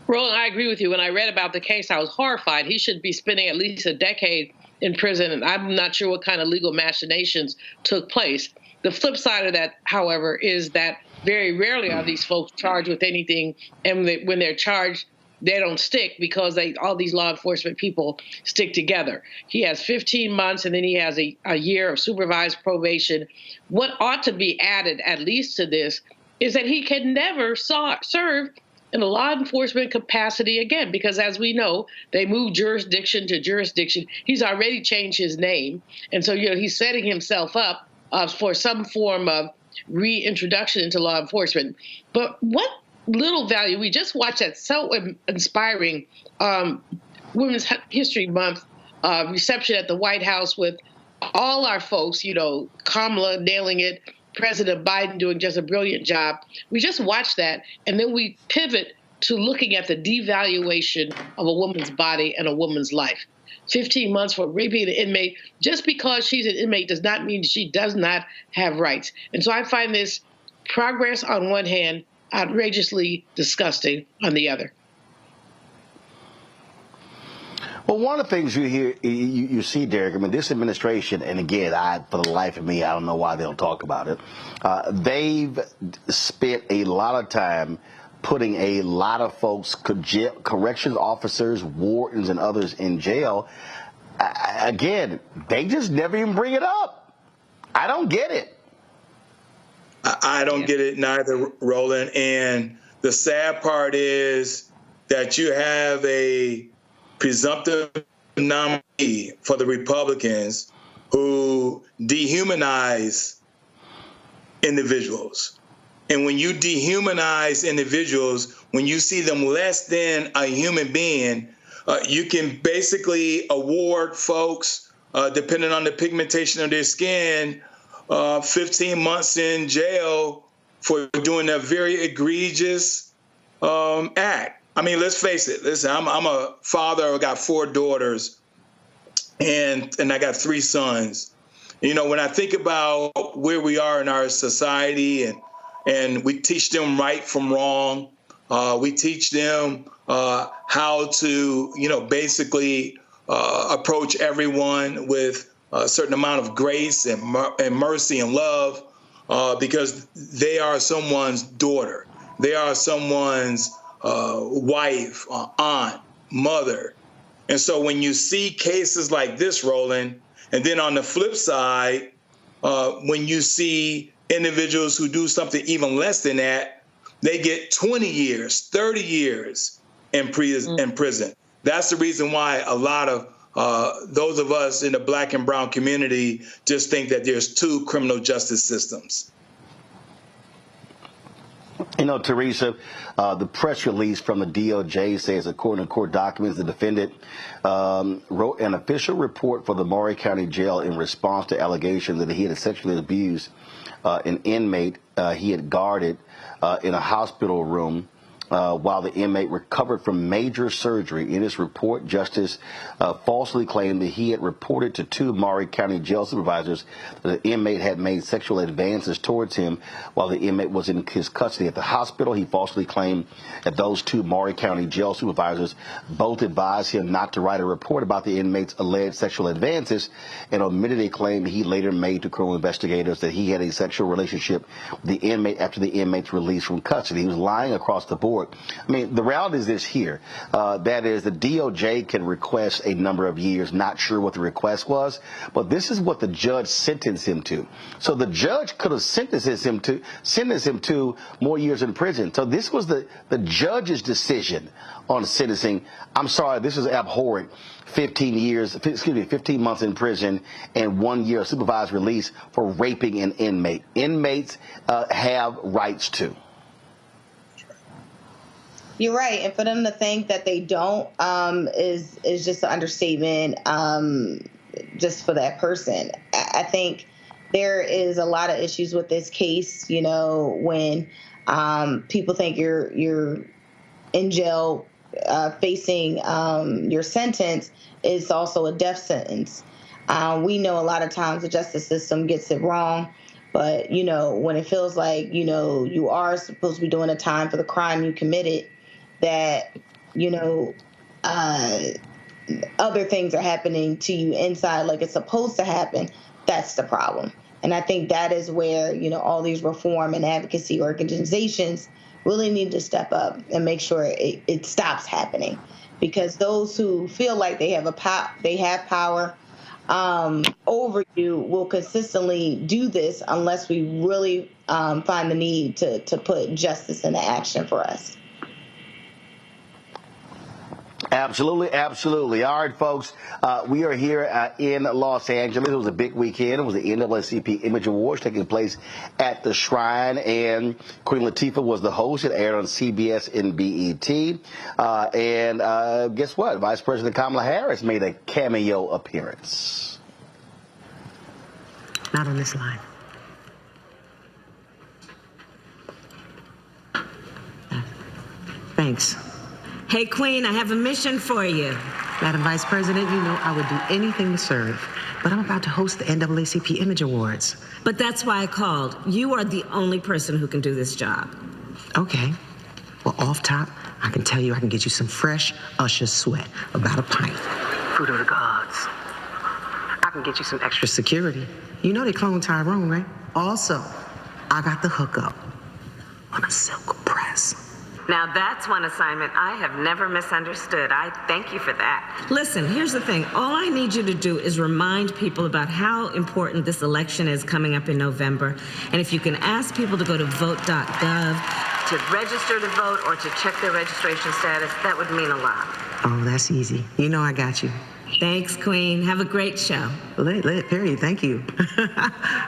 Roland, I agree with you. When I read about the case, I was horrified. He should be spending at least a decade in prison, and I'm not sure what kind of legal machinations took place. The flip side of that, however, is that very rarely are these folks charged with anything, and when they're charged, they don't stick because all these law enforcement people stick together. He has 15 months, and then he has a year of supervised probation. What ought to be added, at least to this, is that he can never serve in a law enforcement capacity again, because as we know, they move jurisdiction to jurisdiction. He's already changed his name. And so, he's setting himself up for some form of reintroduction into law enforcement. But what little value, we just watched that so inspiring Women's History Month reception at the White House with all our folks, Kamala nailing it, President Biden doing just a brilliant job. We just watched that, and then we pivot to looking at the devaluation of a woman's body and a woman's life. 15 months for raping an inmate. Just because she's an inmate does not mean she does not have rights. And so I find this progress on one hand, outrageously disgusting on the other. Well, one of the things you see, Derek, I mean, this administration, and again, for the life of me, I don't know why they don't talk about it. They've spent a lot of time putting a lot of folks, corrections officers, wardens, and others in jail. Again, they just never even bring it up. I don't get it. I don't get it neither, Roland. And the sad part is that you have a presumptive nominee for the Republicans who dehumanize individuals. And when you dehumanize individuals, when you see them less than a human being, you can basically award folks, depending on the pigmentation of their skin, 15 months in jail for doing a very egregious act. I mean, let's face it. Listen, I'm a father. I got 4 daughters, and I got 3 sons. When I think about where we are in our society, and we teach them right from wrong, we teach them how to, basically approach everyone with a certain amount of grace and mercy and love, because they are someone's daughter. They are someone's wife, aunt, mother. And so when you see cases like this, Roland, and then on the flip side, when you see individuals who do something even less than that, they get 20 years, 30 years in prison. That's the reason why a lot of those of us in the Black and brown community just think that there's 2 criminal justice systems. Teresa, the press release from the DOJ says, according to court documents, the defendant wrote an official report for the Maury County Jail in response to allegations that he had sexually abused an inmate he had guarded in a hospital room while the inmate recovered from major surgery. In his report, Justice falsely claimed that he had reported to 2 Maury County jail supervisors that the inmate had made sexual advances towards him while the inmate was in his custody at the hospital. He falsely claimed that those 2 Maury County jail supervisors both advised him not to write a report about the inmate's alleged sexual advances and omitted a claim he later made to criminal investigators that he had a sexual relationship with the inmate after the inmate's release from custody. He was lying across the board. I mean, the reality is this here. That is, the DOJ can request a number of years. Not sure what the request was, but this is what the judge sentenced him to. So the judge could have sentenced him to more years in prison. So this was the judge's decision on sentencing. I'm sorry, this is abhorrent. 15 months in prison and 1 year of supervised release for raping an inmate. Inmates have rights too. You're right, and for them to think that they don't is just an understatement. Just for that person, I think there is a lot of issues with this case. You know, when people think you're in jail facing your sentence, it's also a death sentence. We know a lot of times the justice system gets it wrong. But, you know, when it feels like, you know, you are supposed to be doing a time for the crime you committed, that, you know, other things are happening to you inside like it's supposed to happen, that's the problem. And I think that is where, you know, all these reform and advocacy organizations really need to step up and make sure it stops happening. Because those who feel like they have power over you will consistently do this unless we really find the need to put justice into action for us. Absolutely, absolutely. All right, folks, we are here in Los Angeles. It was a big weekend. It was the NAACP Image Awards taking place at the Shrine, and Queen Latifah was the host. It aired on CBS and BET. And guess what? Vice President Kamala Harris made a cameo appearance. Not on this line. Thanks. Hey, Queen, I have a mission for you. Madam Vice President, you know I would do anything to serve, but I'm about to host the NAACP Image Awards. But that's why I called. You are the only person who can do this job. Okay. Well, off top, I can tell you I can get you some fresh Usher sweat, about a pint. Food of the gods. I can get you some extra security. You know they cloned Tyrone, right? Also, I got the hookup on a silk press. Now that's one assignment I have never misunderstood. I thank you for that. Listen, here's the thing. All I need you to do is remind people about how important this election is coming up in November. And if you can ask people to go to vote.gov to register to vote or to check their registration status, that would mean a lot. Oh, that's easy. You know I got you. Thanks, Queen. Have a great show. Lit, period. Thank you.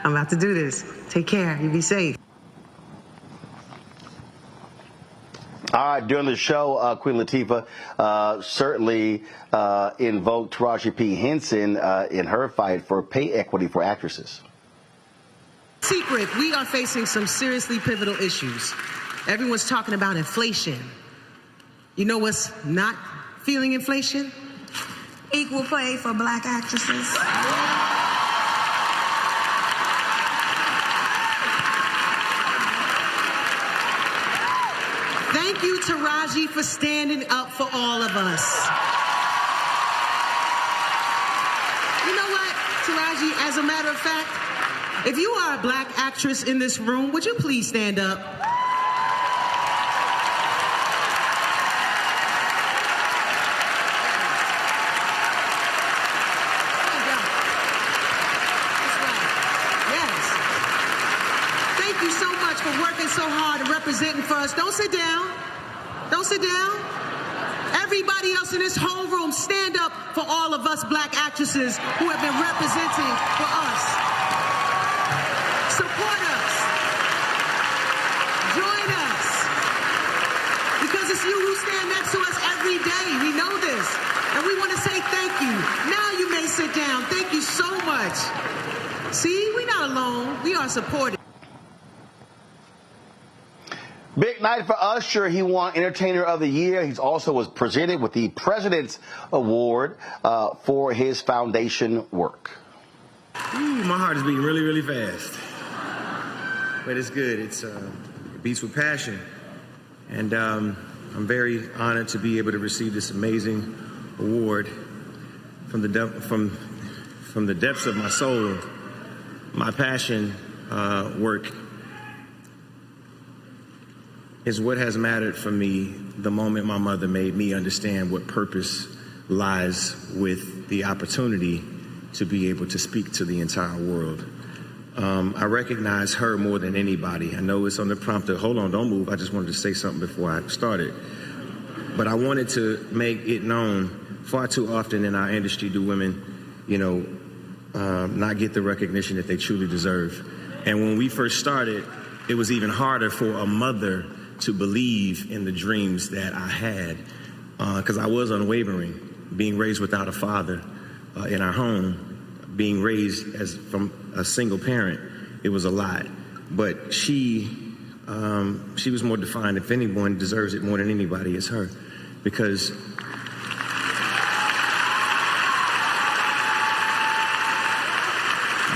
I'm about to do this. Take care. You be safe. All right, during the show, Queen Latifah certainly invoked Taraji P. Henson in her fight for pay equity for actresses. Secret, we are facing some seriously pivotal issues. Everyone's talking about inflation. You know what's not feeling inflation? Equal pay for black actresses. Thank you, Taraji, for standing up for all of us. You know what, Taraji, as a matter of fact, if you are a black actress in this room, would you please stand up? Thank you so much for working so hard and representing for us. Don't sit down. Don't sit down. Everybody else in this whole room, stand up for all of us black actresses who have been representing for us. Support us. Join us. Because it's you who stand next to us every day. We know this. And we want to say thank you. Now you may sit down. Thank you so much. See, we're not alone. We are supported. Big night for Usher. He won Entertainer of the Year. He also was presented with the President's Award for his foundation work. Ooh, my heart is beating really, really fast. But it's good. It beats with passion. And I'm very honored to be able to receive this amazing award from the depths of my soul. My passion work is what has mattered for me the moment my mother made me understand what purpose lies with the opportunity to be able to speak to the entire world. I recognize her more than anybody. I know it's on the prompter. Hold on, don't move. I just wanted to say something before I started. But I wanted to make it known, far too often in our industry do women, not get the recognition that they truly deserve. And when we first started, it was even harder for a mother to believe in the dreams that I had, because I was unwavering, being raised without a father in our home, being raised from a single parent. It was a lot, but she was more defined. If anyone deserves it more than anybody, it's her, because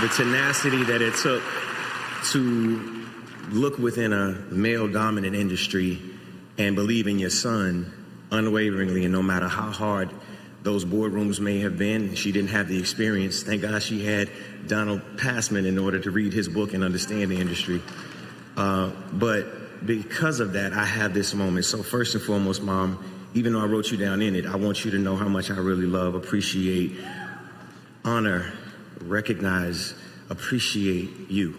the tenacity that it took to look within a male-dominant industry and believe in your son unwaveringly, and no matter how hard those boardrooms may have been, she didn't have the experience. Thank God she had Donald Passman in order to read his book and understand the industry. But because of that, I have this moment. So first and foremost, Mom, even though I wrote you down in it, I want you to know how much I really love, appreciate, honor, recognize, appreciate you.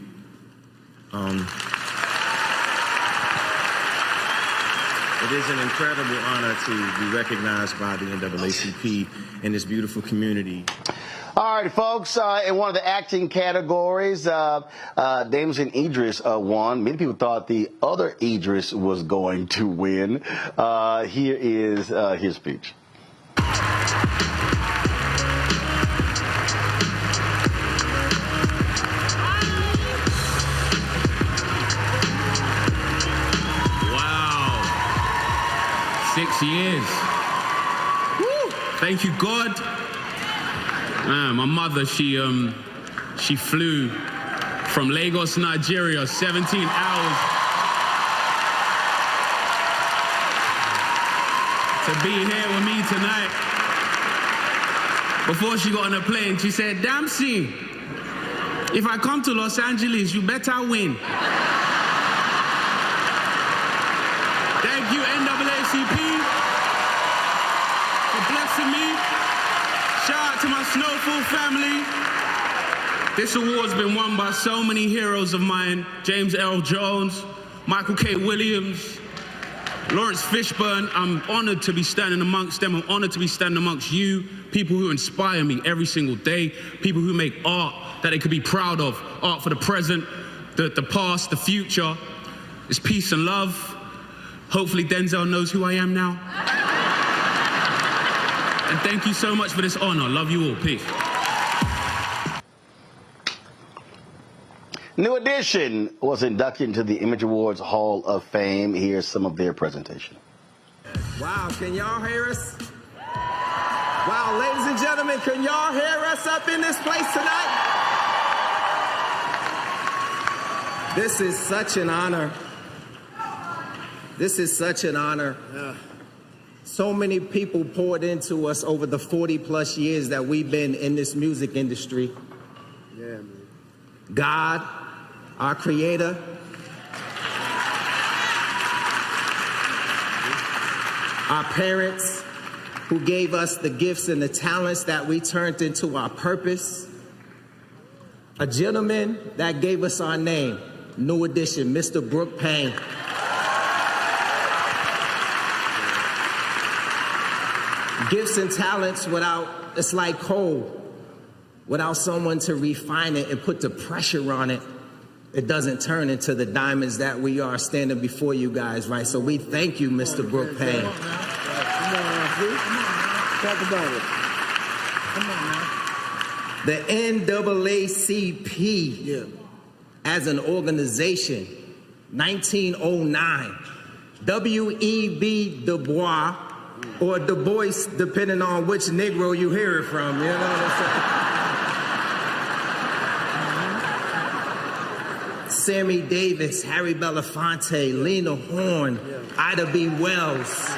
It is an incredible honor to be recognized by the NAACP in this beautiful community. All right, folks, in one of the acting categories, Damson Idris won. Many people thought the other Idris was going to win. Here is his speech. Wow. 6 years. Woo. Thank you, God. My mother, she flew from Lagos, Nigeria, 17 hours to be here with me tonight. Before she got on a plane, she said, "Damson, if I come to Los Angeles, you better win." Thank you, NAACP, for blessing me. Shout out to my Snowfall family. This award's been won by so many heroes of mine: James Earl Jones, Michael K. Williams, Lawrence Fishburne. I'm honored to be standing amongst them. I'm honored to be standing amongst you, people who inspire me every single day, people who make art that they could be proud of, art for the present, the past, the future. It's peace and love. Hopefully Denzel knows who I am now. And thank you so much for this honor. Love you all. Peace. New Edition was inducted into the Image Awards Hall of Fame. Here's some of their presentation. Wow, can y'all hear us? Wow, ladies and gentlemen, can y'all hear us up in this place tonight? This is such an honor. This is such an honor. So many people poured into us over the 40+ years that we've been in this music industry. Yeah, man. God, our creator, our parents who gave us the gifts and the talents that we turned into our purpose, a gentleman that gave us our name, New Edition, Mr. Brooke Payne. Gifts and talents it's like coal. Without someone to refine it and put the pressure on it, it doesn't turn into the diamonds that we are standing before you guys, right? So we thank you, Mr. Brooke Payne. Come on, talk about it. Come on, man. The NAACP, as an organization, 1909. W.E.B. Du Bois, or Du Bois, depending on which Negro you hear it from, you know what I'm saying? Sammy Davis, Harry Belafonte, Lena Horne, Ida B. Wells.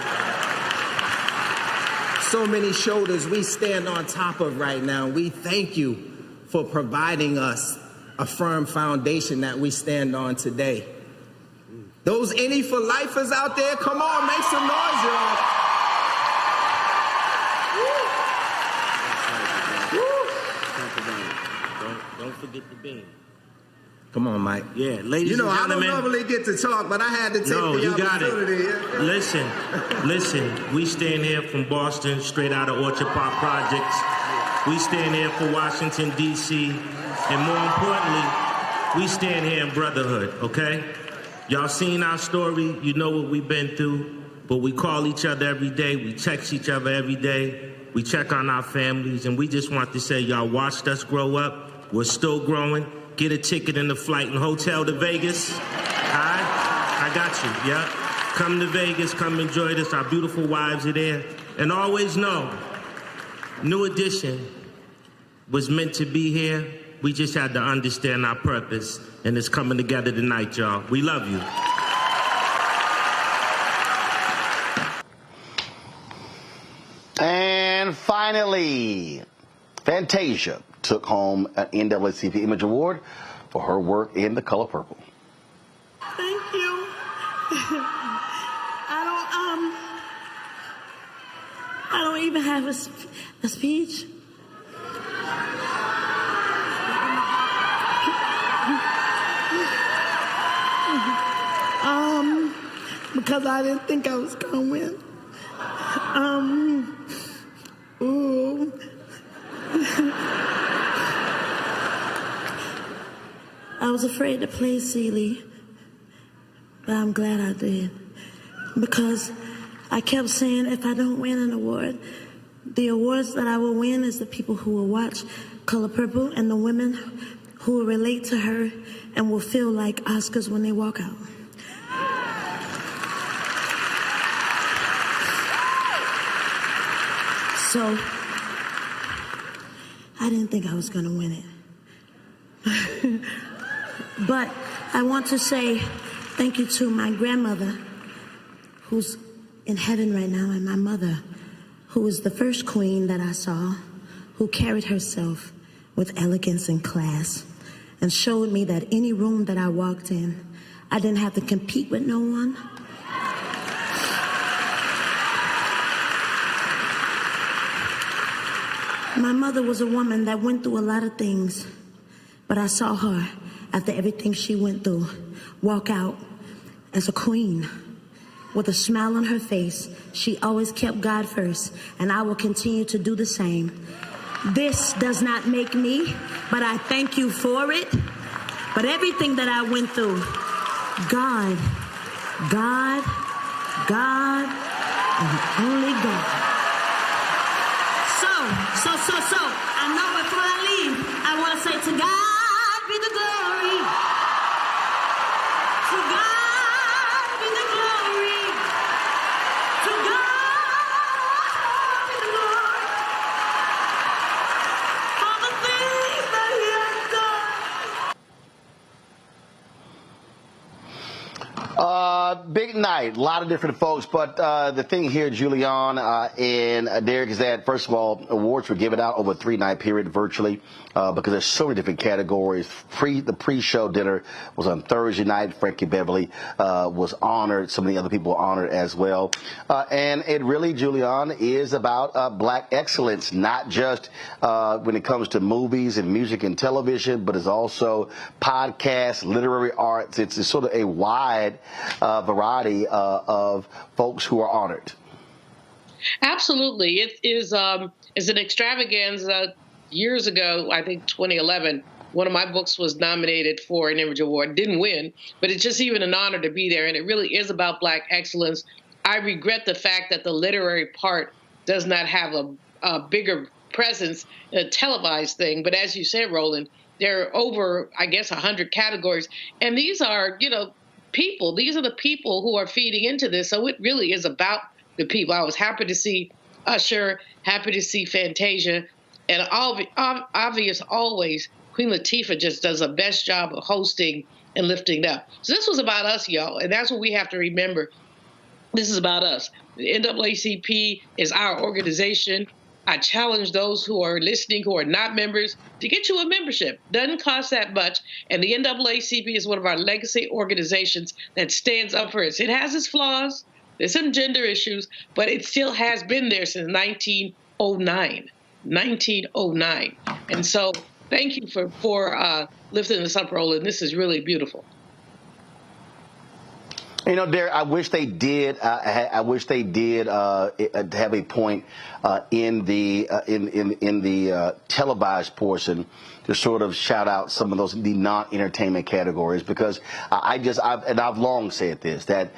So many shoulders we stand on top of right now. We thank you for providing us a firm foundation that we stand on today. Those any for lifers out there, come on, make some noise, y'all. Don't forget the bean. Come on, Mike. Yeah, ladies and gentlemen. I don't normally get to talk, but I had to take the opportunity. Got it. Listen, we stand here from Boston, straight out of Orchard Park Projects. We stand here for Washington, D.C., and more importantly, we stand here in brotherhood, okay? Y'all seen our story, you know what we've been through, but we call each other every day, we text each other every day, we check on our families, and we just want to say y'all watched us grow up, we're still growing. Get a ticket in the flight and hotel to Vegas. All right? I got you, yeah? Come to Vegas, come enjoy this. Our beautiful wives are there. And always know, New Edition was meant to be here. We just had to understand our purpose, and it's coming together tonight, y'all. We love you. And finally, Fantasia took home an NAACP Image Award for her work in The Color Purple. Thank you. I don't even have a speech. Because I didn't think I was gonna win. I was afraid to play Seeley, but I'm glad I did. Because I kept saying if I don't win an award, the awards that I will win is the people who will watch Color Purple and the women who will relate to her and will feel like Oscars when they walk out. So, I didn't think I was going to win it. But I want to say thank you to my grandmother, who's in heaven right now, and my mother, who was the first queen that I saw, who carried herself with elegance and class, and showed me that any room that I walked in, I didn't have to compete with no one. My mother was a woman that went through a lot of things, but I saw her, after everything she went through, walk out as a queen. With a smile on her face, she always kept God first, and I will continue to do the same. This does not make me, but I thank you for it. But everything that I went through, God, and only God. So, I know before I leave, I want to say to God be the glory. To God be the glory. To God be the glory. For the things that He has done. Big night, a lot of different folks, but the thing here, Julian and Derek, is that, first of all, awards were given out over a 3-night period virtually because there's so many different categories. The pre-show dinner was on Thursday night. Frankie Beverly was honored. So many other people were honored as well. And it really, Julian, is about black excellence, not just when it comes to movies and music and television, but it's also podcasts, literary arts. It's sort of a wide variety of folks who are honored. Absolutely. It is an extravaganza. Years ago, I think 2011, one of my books was nominated for an Image Award. Didn't win, but it's just even an honor to be there. And it really is about Black excellence. I regret the fact that the literary part does not have a bigger presence in a televised thing. But as you said, Roland, there are over, I guess, 100 categories. And these are, people. These are the people who are feeding into this. So it really is about the people. I was happy to see Usher, happy to see Fantasia, and obvious always, Queen Latifah just does the best job of hosting and lifting up. So this was about us, y'all, and that's what we have to remember. This is about us. The NAACP is our organization. I challenge those who are listening, who are not members, to get you a membership. Doesn't cost that much. And the NAACP is one of our legacy organizations that stands up for us. It has its flaws. There's some gender issues, but it still has been there since 1909. 1909. And so thank you for lifting this up, Roland. This is really beautiful. You know, Derek, I wish they did. I wish they did have a point in the televised portion to sort of shout out some of the non-entertainment categories, because I've long said this, that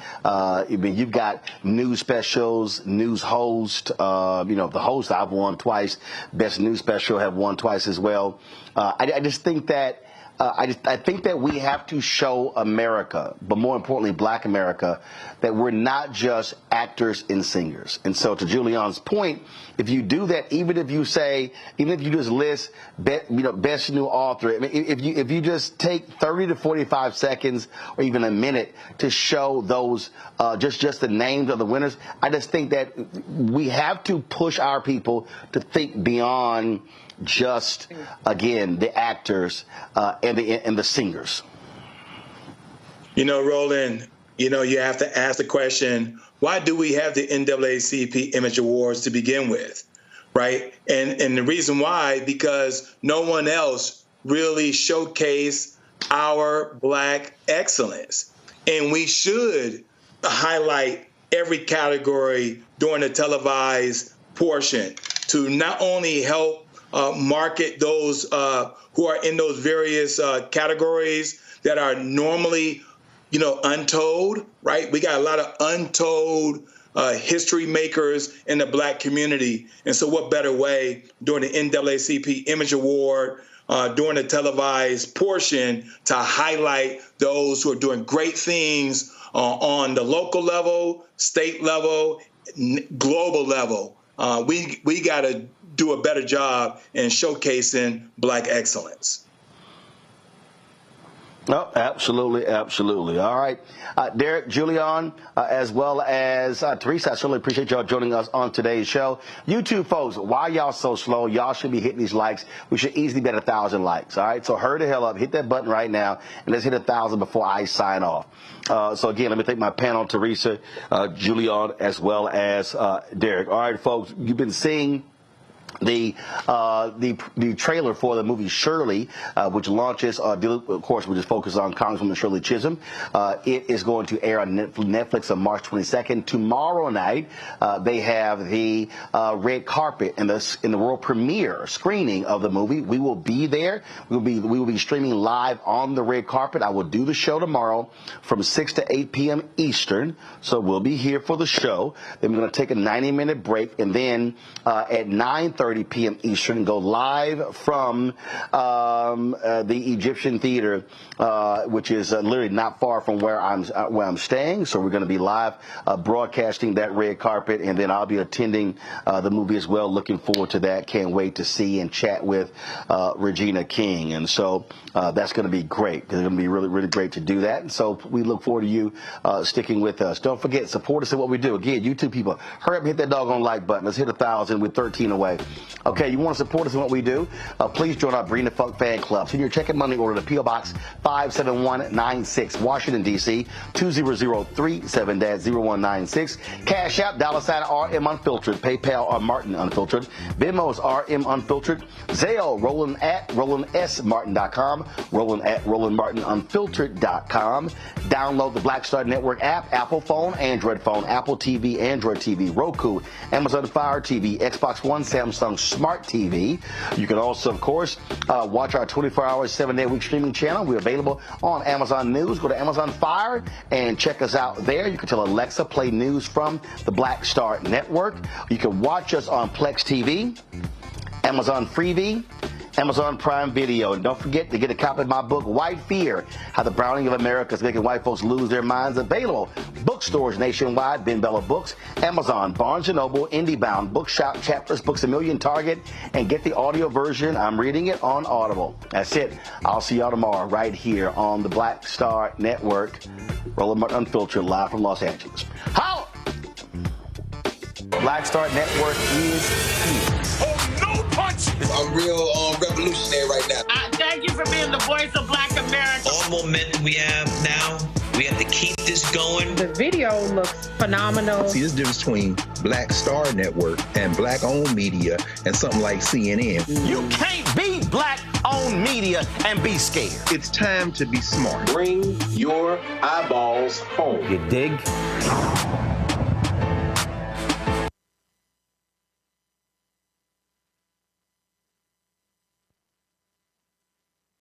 you've got news specials, news host. The host I've won twice. Best news special have won twice as well. I just think that. I think that we have to show America, but more importantly, Black America, that we're not just actors and singers. And so, to Julian's point, if you do that, even if you just list, best new author, I mean, if you just take 30 to 45 seconds or even a minute to show those just the names of the winners, I just think that we have to push our people to think beyond just, again, the actors and the singers. You know, Roland, you have to ask the question, why do we have the NAACP Image Awards to begin with, right? And the reason why, because no one else really showcased our Black excellence. And we should highlight every category during the televised portion to not only help market those who are in those various categories that are normally, untold, right? We got a lot of untold history makers in the Black community. And so what better way during the NAACP Image Award, during the televised portion, to highlight those who are doing great things on the local level, state level, global level. We got to do a better job in showcasing Black excellence. No, absolutely, absolutely. All right. Derek, Julian, as well as Teresa, I certainly appreciate y'all joining us on today's show. You two folks, why y'all so slow? Y'all should be hitting these likes. We should easily be at 1,000 likes. All right. So hurry the hell up. Hit that button right now, and let's hit 1,000 before I sign off. So again, let me thank my panel, Teresa, Julian, as well as Derek. All right, folks, you've been seeing the trailer for the movie Shirley, which launches, of course, which is focused on Congresswoman Shirley Chisholm. It is going to air on Netflix on March 22nd. Tomorrow night, they have the red carpet and the world premiere screening of the movie. We will be there. We will be streaming live on the red carpet. I will do the show tomorrow from 6 to 8 p.m. Eastern. So we'll be here for the show. Then we're going to take a 90-minute break, and then at 9:30 p.m. Eastern, go live from the Egyptian Theater, which is literally not far from where I'm staying. So we're going to be live broadcasting that red carpet, and then I'll be attending the movie as well. Looking forward to that. Can't wait to see and chat with Regina King. And so that's going to be great. It's going to be really, really great to do that. And so we look forward to you sticking with us. Don't forget, support us in what we do. Again, you two people, hurry up and hit that doggone like button. Let's hit 1,000 with 13 away. Okay, you want to support us in what we do? Please join our Bring the Funk fan club. Send your check and money order to P.O. Box 57196, Washington, D.C. 20037-0196. Cash App, $RM Unfiltered. PayPal, R Martin Unfiltered. Venmo's RM Unfiltered. Zelle, Roland at RolandSMartin.com. Roland at RolandMartinUnfiltered.com. Download the Black Star Network app, Apple phone, Android phone, Apple TV, Android TV, Roku, Amazon Fire TV, Xbox One, Samsung Smart TV. You can also, of course, watch our 24-hour, 7-day-a-week streaming channel. We're available on Amazon News. Go to Amazon Fire and check us out there. You can tell Alexa, play news from the Black Star Network. You can watch us on Plex TV, Amazon Freevee, Amazon Prime Video. And don't forget to get a copy of my book, White Fear, How the Browning of America is Making White Folks Lose Their Minds. Available bookstores nationwide, Ben Bella Books, Amazon, Barnes & Noble, IndieBound, Bookshop, Chapters, Books A Million, Target, and get the audio version. I'm reading it on Audible. That's it. I'll see y'all tomorrow right here on the Black Star Network. Roland Martin Unfiltered, live from Los Angeles. How? Black Star Network is here. Oh, no punch! I'm real revolutionary right now. Thank you for being the voice of Black America. All momentum we have now, we have to keep this going. The video looks phenomenal. See, this difference between Black Star Network and black-owned media and something like CNN. You can't be black-owned media and be scared. It's time to be smart. Bring your eyeballs home. You dig?